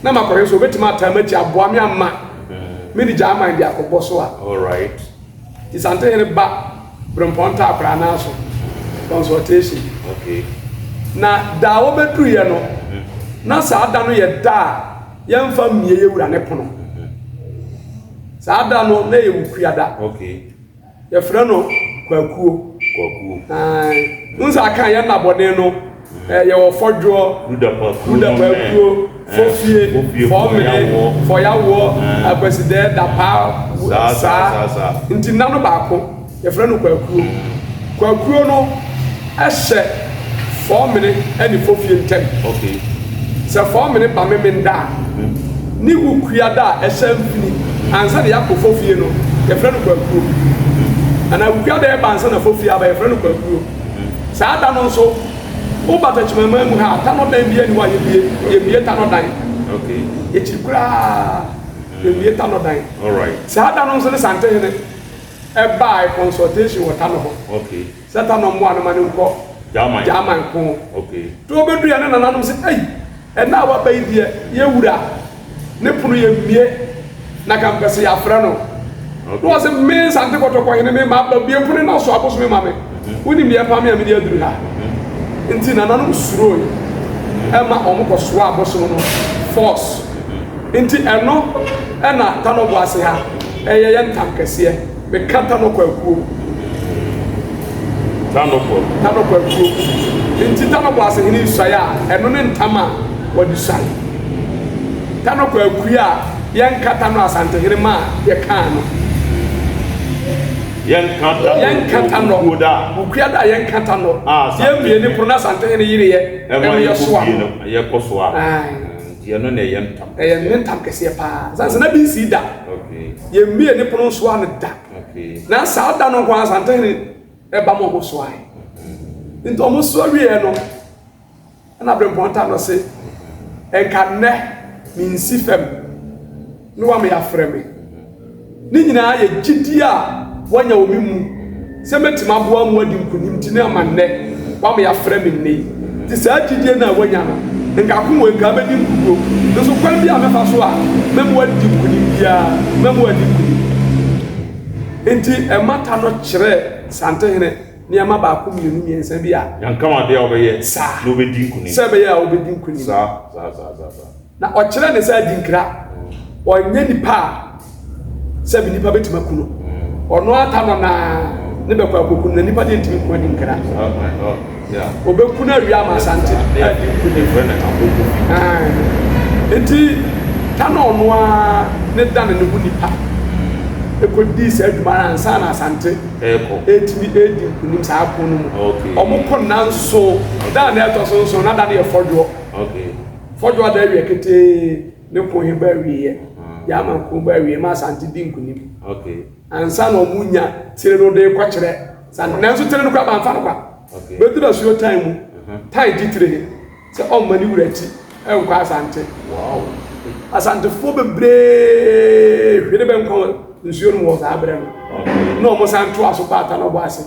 na makore so betima atamachi aboa me amma me di jama ndi akobọ so a all right Asante hene ba bromponta akra na so consultation okay na da wo bedu ye no na sa da no ye da ye mfa mie ye wura ne pono sa da no na ye wukuada okay ye frɛ no kwakuo ai unsa kan ye na bɔden no ye wo fodwo ruda kwakuo fofie for yawo akweside da pa sa nti nanu baako ye frɛ no kwakuo no ɛhyɛ 4 minutes ɛni fofie ntem okay sɛ 4 minutes ba me nda ni wukua da ɛhyɛ mfini ansa de yakɔ fofie no ye frɛ no kwakuo ana wukua da ba ansa na fofie aba ye frɛ no kwakuo saa da no nso wo ba Techiman mu ha ta no dan bia ni wa ye bie ta no dan okay ye chikura ye bie ta no dan all right saa da no nso ne Asante hene e ba consultation wa ta no ho okay sa ta no mo anu ma ne nko jaman ko okay to obedu ya ne nananom se ai e na wa ba idie ye wura ne punu ye mie na kampese ya fra no no was me Asante kotoko hene me ma ba bie punu na so aboso me ma me woni me pa me a me di aduru ha nti nananom suro ema omko so aboso no force nti eno na Tanoboase ha eye ye ntam kese me kanta no kwakuo Tanoboase nti Tanoboase hini swaya eno ne ntama wadi swai Tanoboase a yen kata no Asante hene ma ye kan no yen kata no ukua da yen kata no yen bie ni pro na Asante hene yire ye ye soa ye kosoa ye no na ye ntam kese pa sanse na bi si da okay ye mbie ni pro soa ne da okay na sa da no kwa Asante hene e ba mo soa nti omo soa wie no na bremponta no se enka ne minsi fem no wa me ya freme ni nyina ye gidi a wanya omi mu se metima boa mu adi nkunim ti na amanne wa me ya freme nei ti sa gidi na wanya no nka ko nka be di nkugo nso kwan bi a mefa so a memu adi nkunim bia memu adi nkunim enti e mata no kire Asante hene niama ba ku mienu miensa bi a yankama de obeye no be din kuni se be ya obedin kuni sa na o kire ne sa dinkra o nya nipa se bi nipa betima kuno ono ata no na ne be kwa kokunu na nipa de ntimi ko dinkra obekuna ria ma Asante kuni frene aboko enti tano ono a ne dan ne bu nipa ekodi se adwuma ansa na Asante etimi edi kunim sa akonu mu omukọ nanso dan na eto so na dan ye fodwo fodwo da wie kete ne ko he ba wie ya ma ko ba wie ma Asante di nkunim ansa na omunya tire no de kwa kire san nanso tire no kwa ba mfa no kwa bedu da so time mu time di tire se o mani wurati e kwa Asante Asante fo bebre hwede ben ko nsuo no was abrem no mo santo aso pa Tanoboase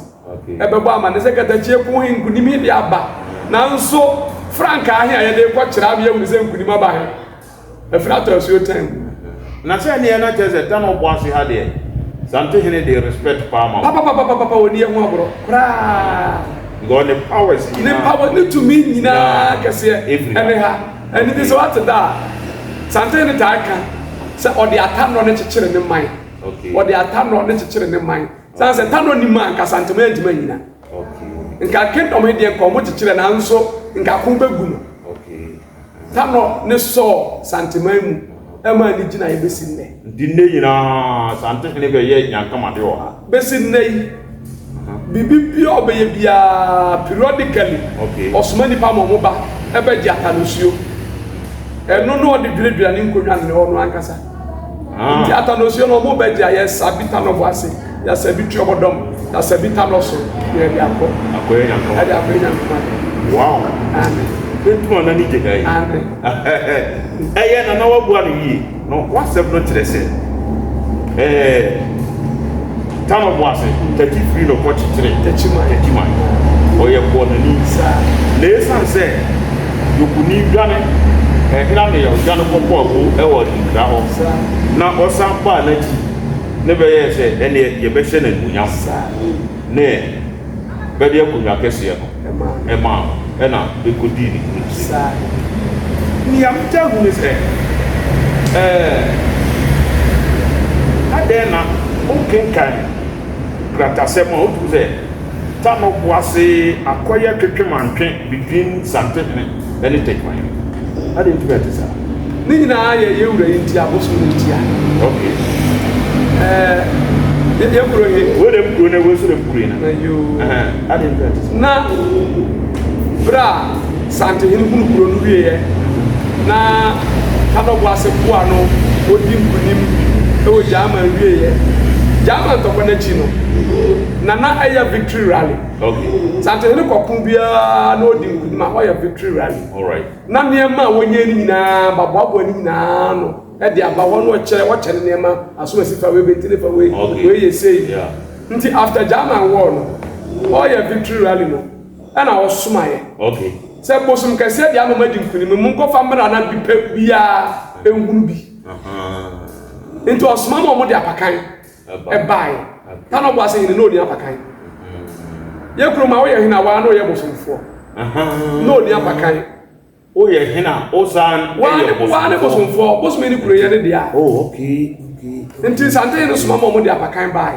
ebebo amane se katachie ko nkunim de aba nanso franka ahia ye de ko kira bia wuri se nkunim aba he afrato nsuo time na se ne na teze Tanoboase ha de Asante hene de respect pa ma papa oni e ho abro kra go ne powers ne power ne to me nyina kase ene ha ene this what da Asante ne ta aka se odi atano ne kekere ne man what the atano ne kekere ne man sanse tano ni man ka Asante man ntima nyina nka kingdom de nko mo kekere na nso nka ko begu no tano ne so Asante man mu e ma ni gina ye besi nne di ne nyina Asante ne be ye nyankama de wo ha besi nne bibi bi obeye bia periodically osmani pa mo ba e be di atano suo eno no de dwedwa ne nkonwa ne ono ankasa nti Atanosuo no mo be dia ye sabi Tanoboase ya sabi tuobodom ya sabi Tanoso ye bi akọ nyankama ade akoye nyankama wow amen entuma na ni jegai amen eye na wabu anu yi no wasep no kire se Tanoboase taki free no ko kire Techiman oye ko na ni sa le sanse yokuni dwane hina ne yo dwane popo abu e wo dikra ho na osan pa na ji ne be ye se ene ye be hye na dunya ne be de akunya kese no ema ena be kodi ni sa ni am tagu ni se adena onkenkan kratasemo otu se Tanoboase akoya Techiman between Asante and Techiman. I didn't get this. Nina ye wura yinti aboso yinti a. Okay. Ye kuro he. Wo dem kuro na wo so dem kuro na. Ayo. I didn't get this. Na bra Asante hinu kuro no wie ye. Na Tanoboase po ano odi nkunim e wo jama wie ye. Jama to kwa na chi no. Na aya victory rally. Okay. Asante hinu kokun bia na odi nkunim a aya victory rally. All right. Na niema wonye ni nyina bababo ni nyina no e de aba ho no wo kere niema aso asifa we bentile fa we ye say yeah nti after German war no all your victory rally no ana wo soma ye okay se bosum kase de amama di nkuni mu nko fa mra na bi bia ehunu bi nti osoma mo de apakan e bai Tanoboase ni no ni apakan ye kroma wo ye hina wa no ye bosumfo no ni apakan o ye hina o san wa ne bosumfo bosum ni kuro ye ne dia oh okay nti Asante ni soma mo de apakan bai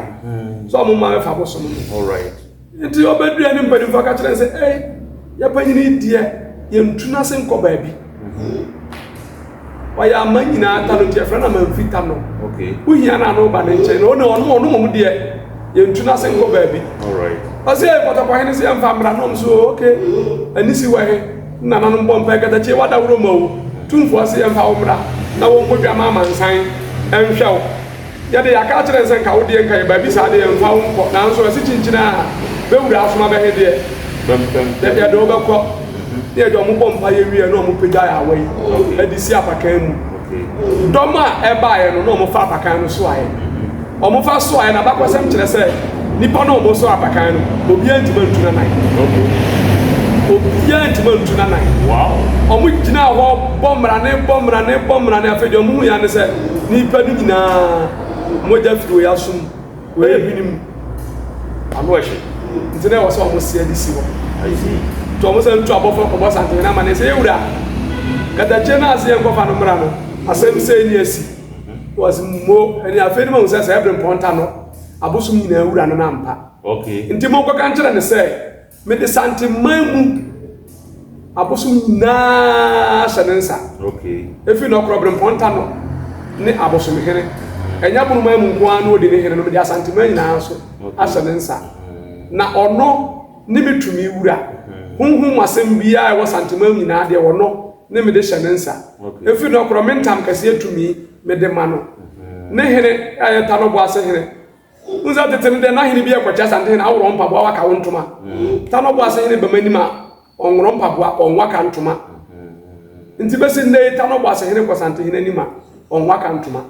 so mo ma fa bosum all right nti obedu ani mpadifo ka kire se ya panyini die ye ntuna se nko baabi wa ya manyina tano tie fra na manfita no okay uhia na no ba ne nche no ono mo die ye ntuna se nko baabi all right ase pota kwa hene se mfa mra no so okay anisi wa he na no mbom pa kata che wada wuro mawo tumfo ase mfa mra na wo modwa mama nsan enhwew ya de yaka kire se nka wo die nka baabi sa de mfa wo nko na so ase chinchina be wura asoma be he de de ya do be ko de do mo bom pa ye wi no mo pega ya wai edisi apakan mu doma e ba ye no mo fa apakan no so aye o mo fa so aye na ba ko sem kire se nipa no mo so apakan no obi antima ntuna nan obi antima ntuna nan wow o mo gina ho bomra ne afejo mu ya ne se nipa ni nyina mo ja firo ya sum we binim ano ehye nti na was almost see this one. I see. To almost to above for Asante na man say ewura kata chena ase enko fa no mra no asem say ni asi was mo ani afeni ma unsa say every ponta no abosum nyina ewura no na mpa. Okay. Nti mo kwa kanchira ne say me de santiman mu abosum na shanensa. Okay. Efi no problem ponta no ne abosum here enya bunu ma mu nko anu de ne here no me de santiman nyina so ashanensa na ono ne metumi wura hunhun asem bia e wo santiman nyina de wono ne me de shanensa. Efi no kromentam kase atumi me de ma no ne here aye Tanoboase here unza tetene de na hini bia kwacha sante na awro mpaboa waka wontoma Tanoboase hini bemanima onwro mpaboa onwaka ntoma nti besi ne Tanoboase hini kwa sante hini nima onwaka ntoma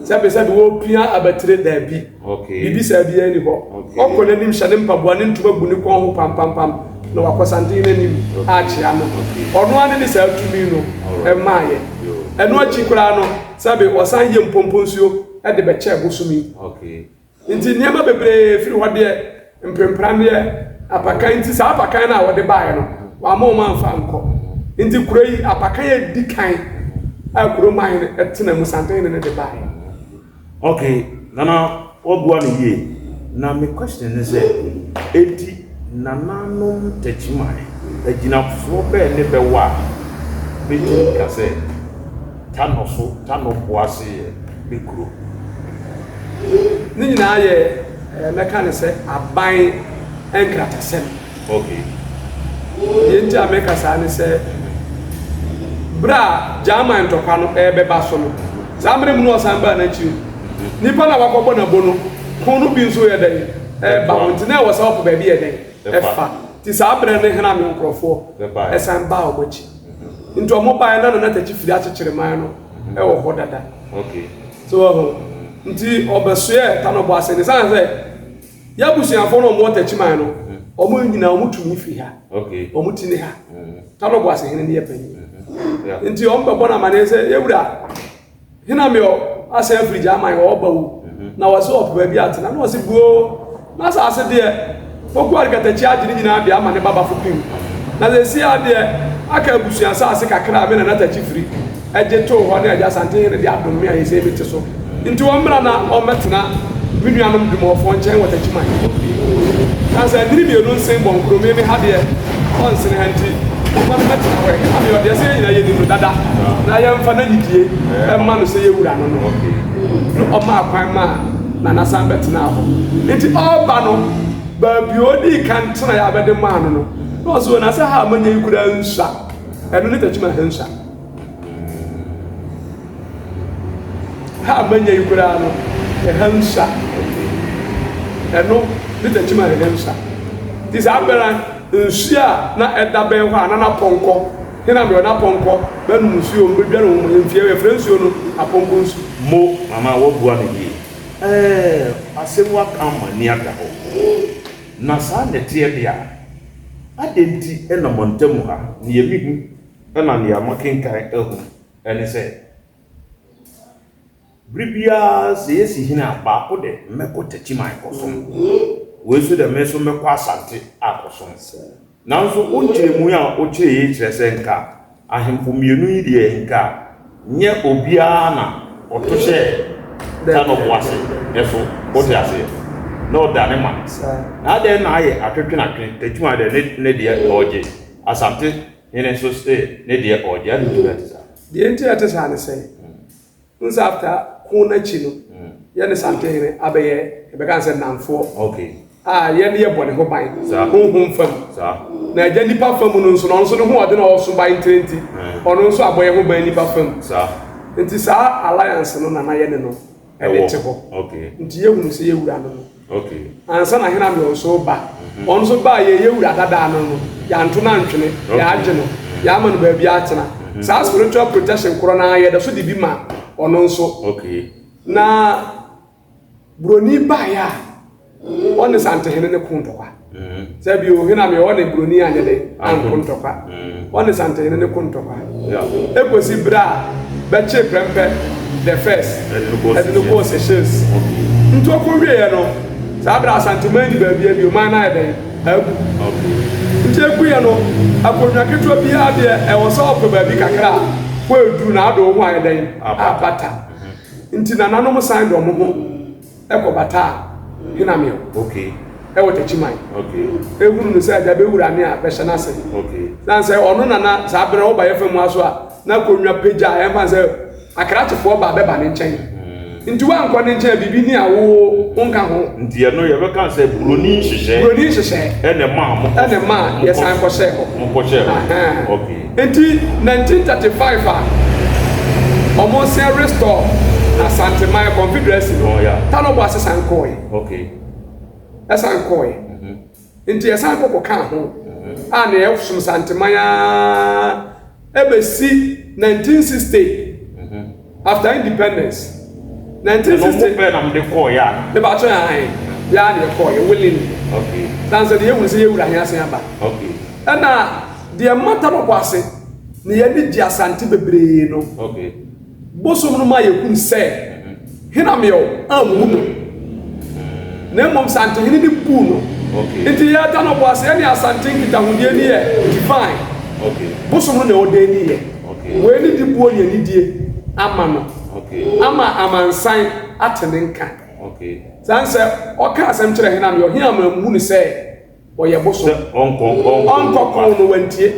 sebe wo pia abatire da bi bibi sabi ani ho okole nim hyade mpaboa ne ntoma bu ne kon ho pam na wakwa sante hini nim achia no ono ane ne sa tumi no emaaye eno achi kura no sebe wasan ye mpomponsuo e de be che bosumi. Inti niema bebre firi hode mprempran de apakan nti sa apakan na wode bae no wa ma ma mfa nko nti kuroi apakan ya dikan akuro man etena mu santen ne de bae. Okay, nana obua ne ye na me question is eti nananom Techiman agina fo be ne be wa be ka se Tanoboase be kuro ni nyina ye meka ne se aban enkratasem. Okay. Yenti ameka sa ne se bra German to kwano beba so no zamre mu no samba na chi nipa na wakobo na bono kono bi nso ye den ba wonti na wasa opo ba bi ye den efa ti sa bre ne hena me nkrofo esan ba obochi nto mo ba na tachi firi achechire man no e wo ho dada. Okay. So nti obesoe Tanoboase ne san se ya busuafo no mo Techiman no omo nyina omo tumi fi ha. Okay. Omo tini ha Tanoboase hene ne yepanyi nti ombe bona manese ewura hina me o asa afri German o bawu na wase opa bi atena na wase buo na sa ase de oku arikata chiaji ni nyina bia ma ne baba fopim na ze si ade aka busuansa ase kakra me na tachi free eje to ho na eja Asante hene de adom me ayese bi te so nti womra na ometena minuanom dumofo nchen wata Techiman kansa ndiri bi no nsen bon kro me ha de onsen ha nti ma metena we abi o de se nyina ye ni dada na ye mfa na nyidie e ma no se ye wura no no o ma kwan ma na na san betena ho nti oba no ba bi odi kan tena ya bede ma no no so na se ha ma nyai kura nsa eno ni Techiman hansa ha manya yukura no hansa eno ni Techiman hansa this abela nsia na edabe ho anana ponko hina me na ponko benu nsuo mbedwa no mo mfie we fransuo no aponko nsu mo mama wo bua ne ye asemwa kama ni ada ho na sa ne tie dia adenti ena montamu ha ne yemihu ena ne amakenkan ehu ene se Bribia se hina ba ko de meko Techiman kosom we so de meso meko Asante akosom nanso onche mu ya oche ye kirese nka ahempo mienu yi de nka nye obia na otohye Tanoboase eso ote ase no dane ma na de na aye atwetwe na twen Techiman de ne de oje Asante hene so stay ne de oje adu tu atisa de enti atisa ne say unsa after kuna chino ya ne Sante hene abeye be kan se namfo. Okay. Ya ne ye bone ho ban honhom fam na ja nipa fam no nso no nso ne ho ode na oso ban 20 ono nso aboye ho ban nipa fam nti sa alliance no na ye ne no e de te ho. Okay. Nti ye hunu se ye wura no. Okay. Ansa na hena me oso ba onso ba ye wura dada no no ya nto na ntwene ya agye no ya ma no ba bi atena sa spiritual protection koro na ye da so di bi ma ono nso. Okay. Na broni ba ya one Sante hene ne kuntokwa sabi o hena me one broni anya de an kuntokwa one Sante hene ne kuntokwa ekosi bra be che prempe the first and the course shes ntoko wie no Sabra Asante man di baby bi o man na dey agu nti egu ye no akonwa keto bia de e wo so op baby kakra ko edu na ado ho aye dey abata nti na nanom san do mo ho ekobata hina me okay e wo Techiman ehunu no say aja be wura ne a be hye na se dan say ono na sabra wo ba ye fam aso a na konwa peja e ma say akrachefo ba be ba ne nchen nti wa nkɔ ne nchen bibi ni awo onka ho nti ye no ye be kan say broni hyehyɛ ene ma ye san kɔ hye okay nti 1935 a omo se restore Asante my confederacy no Tanoboase san kɔe okay san kɔe nti ye san kɔ ka ho a na ye fom Asante maya ebesi 1960 after independence 1960 no na me ko ya the battle ya na ko ya willing okay dan say ye wuri say ye wura hia sen aba okay na the matter of Boase na ye di Asante bebre no okay bosom no ma ye kun say hina me o amu no na mom Asante hini di pu no okay nti ya Tanoboase ya ni Asante kita hundie ni ye divine okay bosom no na o de ni ye okay we ni di pu o ye ni die ama no okay ama amansan atenenka okay sanse oka asem kire hina me ohia mamu ni say oye boso onko no wantie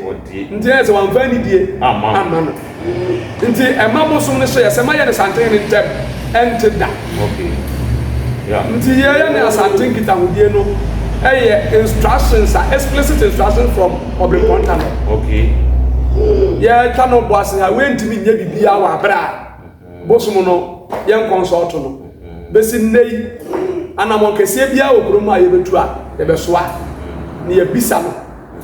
nti ese wanfa ni die ama no nti ema boso ni so yese ma ye ne Asante ni ntem ente da okay yeah nti ye ne Asante kita hodie no eye instructions are explicit instructions from Obrepontano okay ye Tanoboase ha we ntimi nya bibia wa bra bosom no yen consult no besi nei anamon kese bia okromo a ye betu a ye besoa ne ye bisa no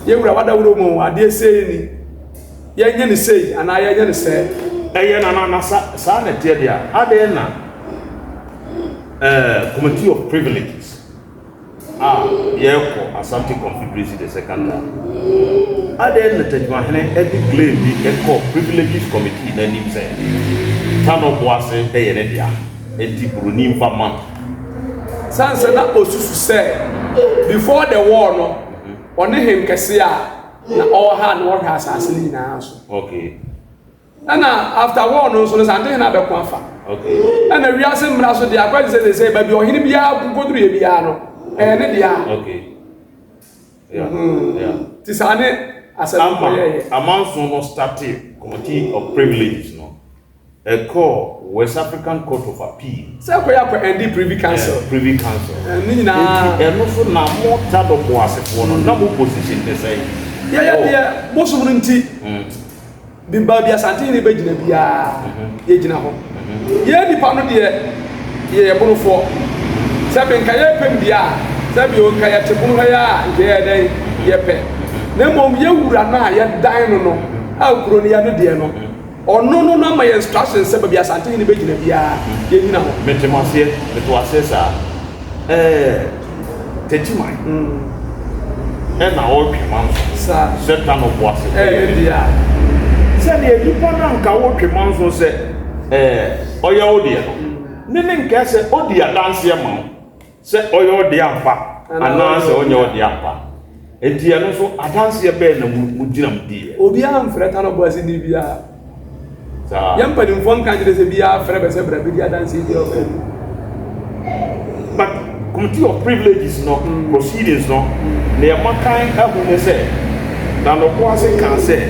ye wura wada wuro mu ade sei ni ye nye ne sei ana ye nye ne sei eye na sa na tie dia ade na committee of privileges ye ko Asante Confederacy the second time ade na Techiman e di claim bi e ko privileges committee na nim say Tanoboase eye ne dia enti broni mfama sanse na osusu say before the war no one him kese a na all hand what has asili na so okay ana after war no so Asante na be ko afa okay ana wiase mra so dia kwa say baby ohini bia koduru ye bia no ne dia okay yeah yeah tisane Asante amanso no started committee of privileges no a call West African Court of Appeal. Say ko ya ko ND Privy Council. Privy Council. Ni na e no so na mo Tanoboase for no na mo position dey say. Yeah mo so nti. Bi ba bi Asante ni be gina bia. Ye gina ho. Ye di pa no de ye bonofo. Say be nka ye pem bia. Say bi o nka ye te bono ya je ye dey ye pe. Na mom ye wura na ye dan no. A kuro ni ya no de no. Ono na my instructions say baby Asante ni be gina bia ye nyina ho metwase sa Techiman na all Techiman sa set Tanoboase dia say the people na nka wo Techiman so say oye odi no ne nka say odi dance ye ma say oye odi ampa ana say onye odi ampa enti ya no so dance ye be na mu gina mu die obi am frɛ Tanoboase ni bia yam pa nim fon kan de se bia frɛ be se bra bi dia dance ye o but committee of privileges no proceedings no na ya makan ahu ne se Tanoboase kan se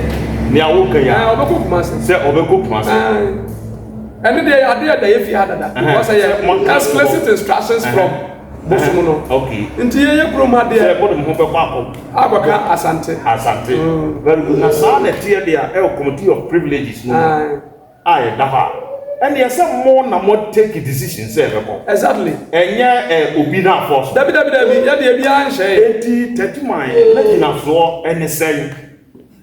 ne awo kan ya obeko kuma se obeko kuma se and they are there ye fi adada because I explicit instructions from bosom no okay nti ye kroma de se bodum ho beko akwaka Asante very good na sa na tie dia committee of privileges no ai da ha and yes more na more take decision say beko exactly enye obi na force dabi ya de bia nhye enti Techiman na gina so ene say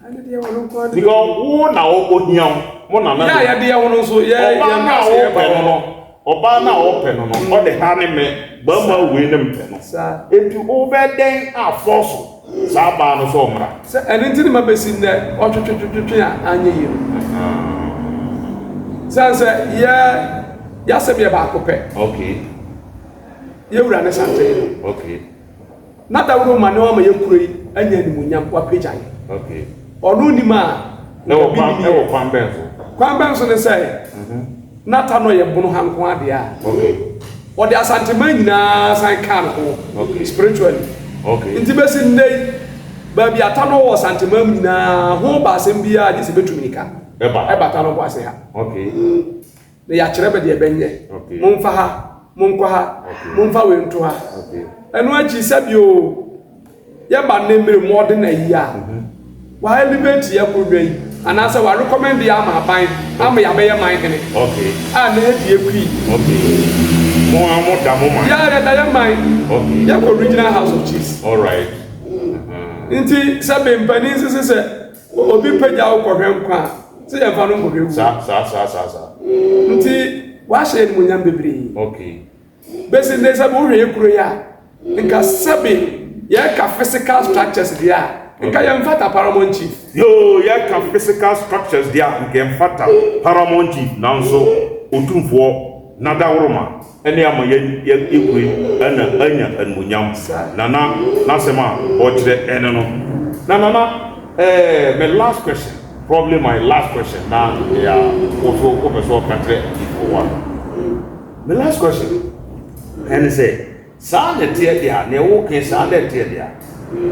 ane de wono ko de because wo na ohiam mo na na ya de wono so ya na se wo pe no oba na wo pe no o de ha ne me ba ma we ne mpe no sa enti o be den a force sa ba no so mra se ene ntini ma besi ne o twetwetwetwe anye yi sanse ya se be ba ko pe okay yewura ne Asante. Okay. Na da wuro ma ne o ma yekuro yi anya ni munyam kwa page aye. Okay. Onu ni ma na wo kwan benso. Kwan benso ne say. Na ta no ye bunu hanko ade a. Okay. O de Asante man nyina san kan ko. Okay. Spiritually. Okay. Nti besi ndey ba bi ata no wo Asante man nyina ho ba asem bia de se betumika. Eba ta no ko ase ha. Okay. Ne ya kire be de benye. Okay. Momfa ha, monkwa ha, momfa we nto ha. Okay. Enu achi sabio ya ba ne mere mo de na yi a. Wa elevate ya kodwen anase wa recommend ya ma ban ama ya be ya man kene. Okay. Ah na die kwi. Okay. Mo amoda mo man. Ya da ya man. Okay. Ya ko original house of cheese. All right. Nti sabe mpani sese obi peja wo kohwen kwa. Se ya fa no kohwen. Sa. Nti wa hye ni munyam bebre. Okay. Besi ne sabe wo hwe ekuro ya. Nka sabe ya ka physical structures dia. Nka ya mfata paramount chief. Yo, ya ka physical structures dia nke mfata paramount chief nanso otumfo nadawroma ene ama ya ekuri ana anya anmunyam na sema o kire ene no na my last question, probably my last question now ya also professor Katre for one. The last question and say sa na tie dia na wo ke sa na tie dia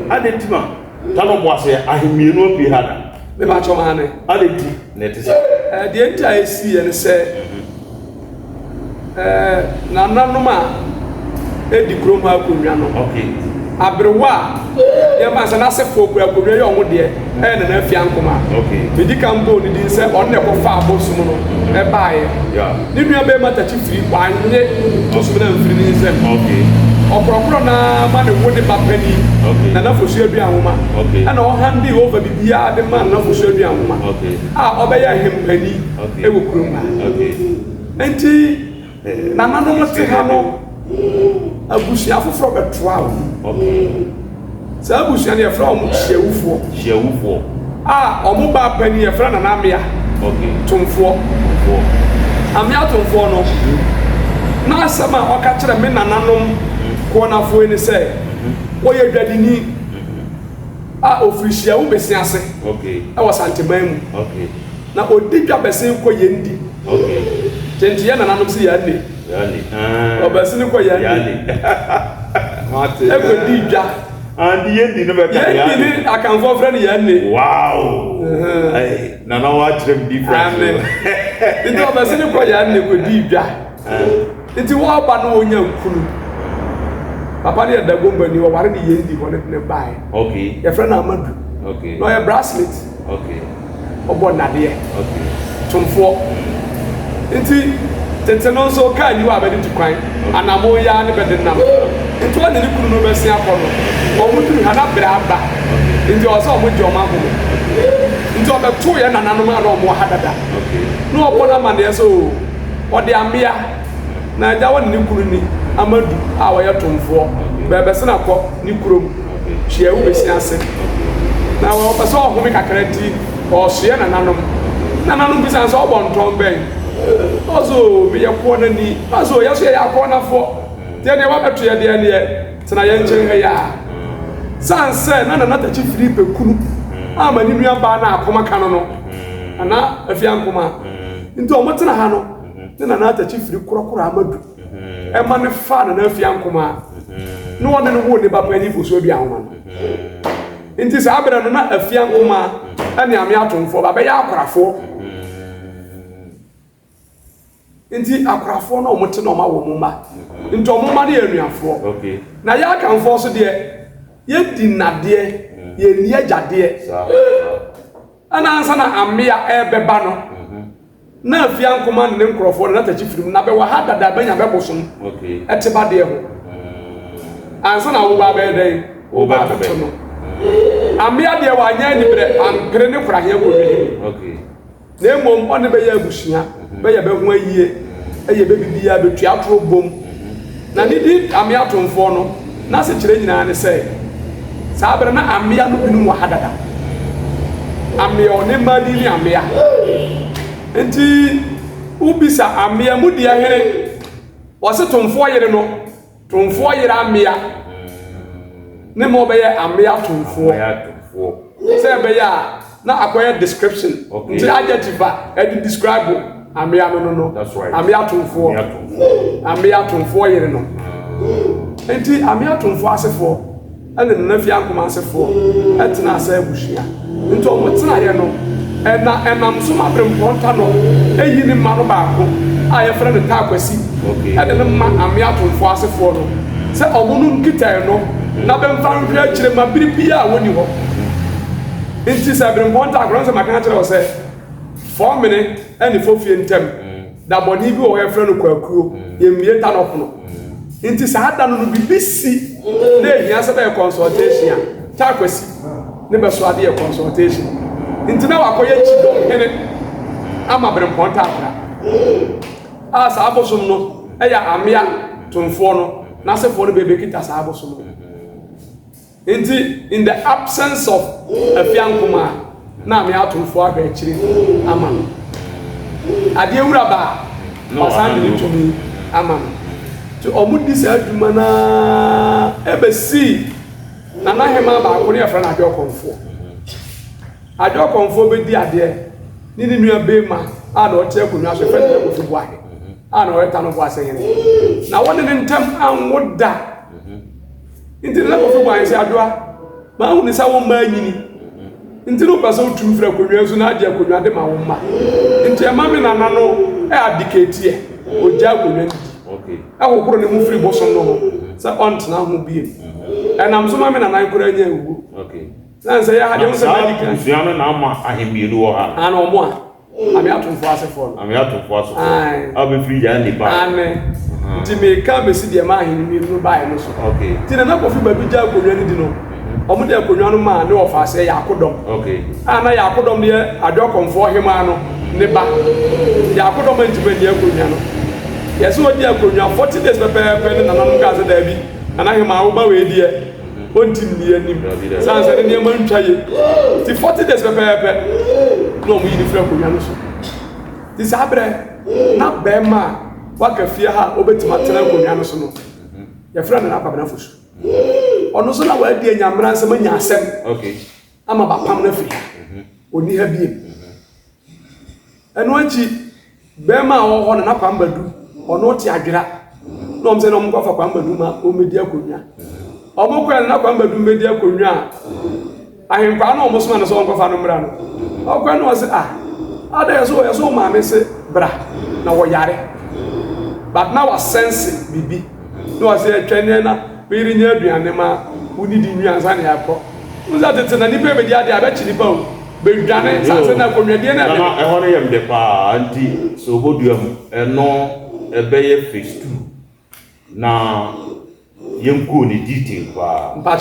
adentima Tanoboase ahimienu bi hada Me ba choma ne adenti na tisa de enta esi ene se na nanoma edi krom ha konwa no. Okay. Abrewa ya ma sana se fo akonnwa ye omo de na na afia nkoma. Okay. Medical ni di se on ne ko fa abosu no e baaye. Yeah. Ni nua be mata chi firi kwanye to so na firi ni se. Okay. Okrokro na ma ne wo de bapani. Okay. Na fosu adu anwoma. Okay. Na o handi over bibia de man na fosu adu anwoma. Okay. Obeya hempani e wo kroma. Okay. Enti na nanu te ha no abusia foforo betoa wo. Okay. Sa abusia ne yefra omo Shiawufo. Omo ba pani yefra na namia. Okay. Tumfo. Amia tumfo no. Na asema oka kire me nananom ko na fo ni se. Wo ye dwadini. Ofrisia wo besia ase. Okay. E wo Asante man mu. Okay. Na odi dwa besen ko yendi. Okay. Tenti ya nananom si yande. Yani. Obesini ko yande. Yani. Mate. E ko di dwa. And yendi no be ka yani. Yendi ni akanfo friend yande. Wow. Hey, na wa trem different. Amen. Nti obesini ko yande ko di dwa. Nti wo ba no onya nkunu. Papa ne da gomba ni wo ware ni yendi ko ne bae. Okay. Your friend Amadu. Okay. No your bracelet. Okay. Obo nade. Okay. Tumfo. Nti tete no so ka ni wa ba di tukwan. Anamo ya ne be de nam. Nti wa ne kunu no be sia kono. O mutu ha na bra ba. Nti o so mo di o ma ko. Nti o be to ye nananom na o mo hadada. Okay. No obo na mane so o de amia na ja wa ne kunu ni Amadu a wo ye tumfo. Be be se na ko ni kurom. Hia wo be sia ase. Na wo be so o ho me kakranti o so ye nananom bi san so obo nton ben. Ozo be yakwo na ni ozo ya so ya yakwo na fo de ne wa beto ye de ne tena ye nchen he ya san se na ta chi firi pe kunu ama ni nua ba na akoma kan no ana afia nkoma nti o motena ha no na ta chi firi korokoro Amadu e ma ne fa na afia nkoma no wona ne wo ne ba pa ni fo so bi ahoma nti sa abere no na afia nkoma ane ame atomfo ba be ya akorafo nti akorafo na omote na omawo mumma nti omumma de anuafo. Okay. Na ya kanfo so de ye dinade ye ni agade ana ansa na amia ebeba no na afia nkoma ne nkrofo na tachi firim na be wa ha dada banya be bosom. Okay. Eteba de ho ansa na wo ba be den wo ba beto no amia de wa nya ni bre ampere ne kura he ko bi. Okay. Na emom one be ya abusia be ya be ho ayie eye be bibia be tua tro bom na ni di amia tomfo no na se kire nyina ne se sa abere na amia no binu wa hadada amia one madi ni amia enti ubisa amia mudi ahere o se tomfo yere no tumfo yira amia ne mo be ye amia tumfo say be ya na akoye description nti adjective e describe amia no that's right amia tumfo yire no enti amia tumfo asefo ene na fi ankoma asefo etena asa abushia nti o tena ye no enam so ma bremponta no eyi ni ma no baako a ye frɛ ne ta kwasi ene ne ma amia tumfo asefo no se omono nkita no na be mfa nhwe akire ma biribia woni ho enti se bremponta akron se maka akire o se 4 minutes ene fofie ntem da boni bi o ye frɛ no kwakuo ye mie ta no pono enti se ada no bibisi na ehia se be consultation ta kwasi ne be so ade ye consultation enti na wakoye chidom hene ama bremponta akra a sa abosom no eya amia tumfo no na se for bebe kita sa abosom no enti in the absence of afiankoma na amia tumfo aba chiri ama no ade wura ba Asante ni tumi ama no to omudi sa aduma na ebesi na na hema ba akore efra na ajo konfo be di ade ni nua be ma a na o te akunwa so fe na ko fi bua a na o eta no bua sehene na woni ne ntam anwoda nti na ko fi bua nsi adoa ma hu ni sa wo ma nyini nti no pa so tu fra akunwa so na ade akunwa de ma wo ma nti e ma me na na no e adicate e o ja akunwa okay akokoro ne mu free bosom no ho sa ont na ho bie enam so ma me na na ikora nya ewu okay sanse ya hade unse medical usiano na ama ahemielu wo ha ana omo a ami atumfo asefo abi free ya ni ba ane nti me ka be si de ma ahemielu ba no so okay ti na ko fi ba bi ja akonwa ni di no omo de akonwa no ma ne ofa ase ya akodom okay ana ya akodom de ado konfo hema no ne ba ya akodom nti be de akonwa no yeso odi akonwa 40 days pepe na nanu ka se da bi ana hema wo ba we die ontim ni anim sanse ne niam antwaye ti 40 days pepe no mu yini fra konwa no so ti sabre na be ma waka fie ha obetima tena konwa no so no ya fra na akwa na fosu ono so na wa di anyamra nsem anya asem okay ama ba pam na fie oni ha bie eno anchi be ma wo ho na kwa mbadu ono ti adwira no mse no mkwa fa kwa mbadu ma o medi akonwa omukwa na kwa mbadu medi akonwa ahinkwa na omusoma na so nkwa no mra no okwa no se ada yeso ma me se bra na wo yare but na wa sense bibi no wa se twene na biri nya aduane ma uni di nwanza na yakọ muza tete na nipa be di ade abechi nipa o be dwane sanse na konwade na na ehoro yem de pa anti so boduam eno ebeye phase 2 na yenko ni detail pa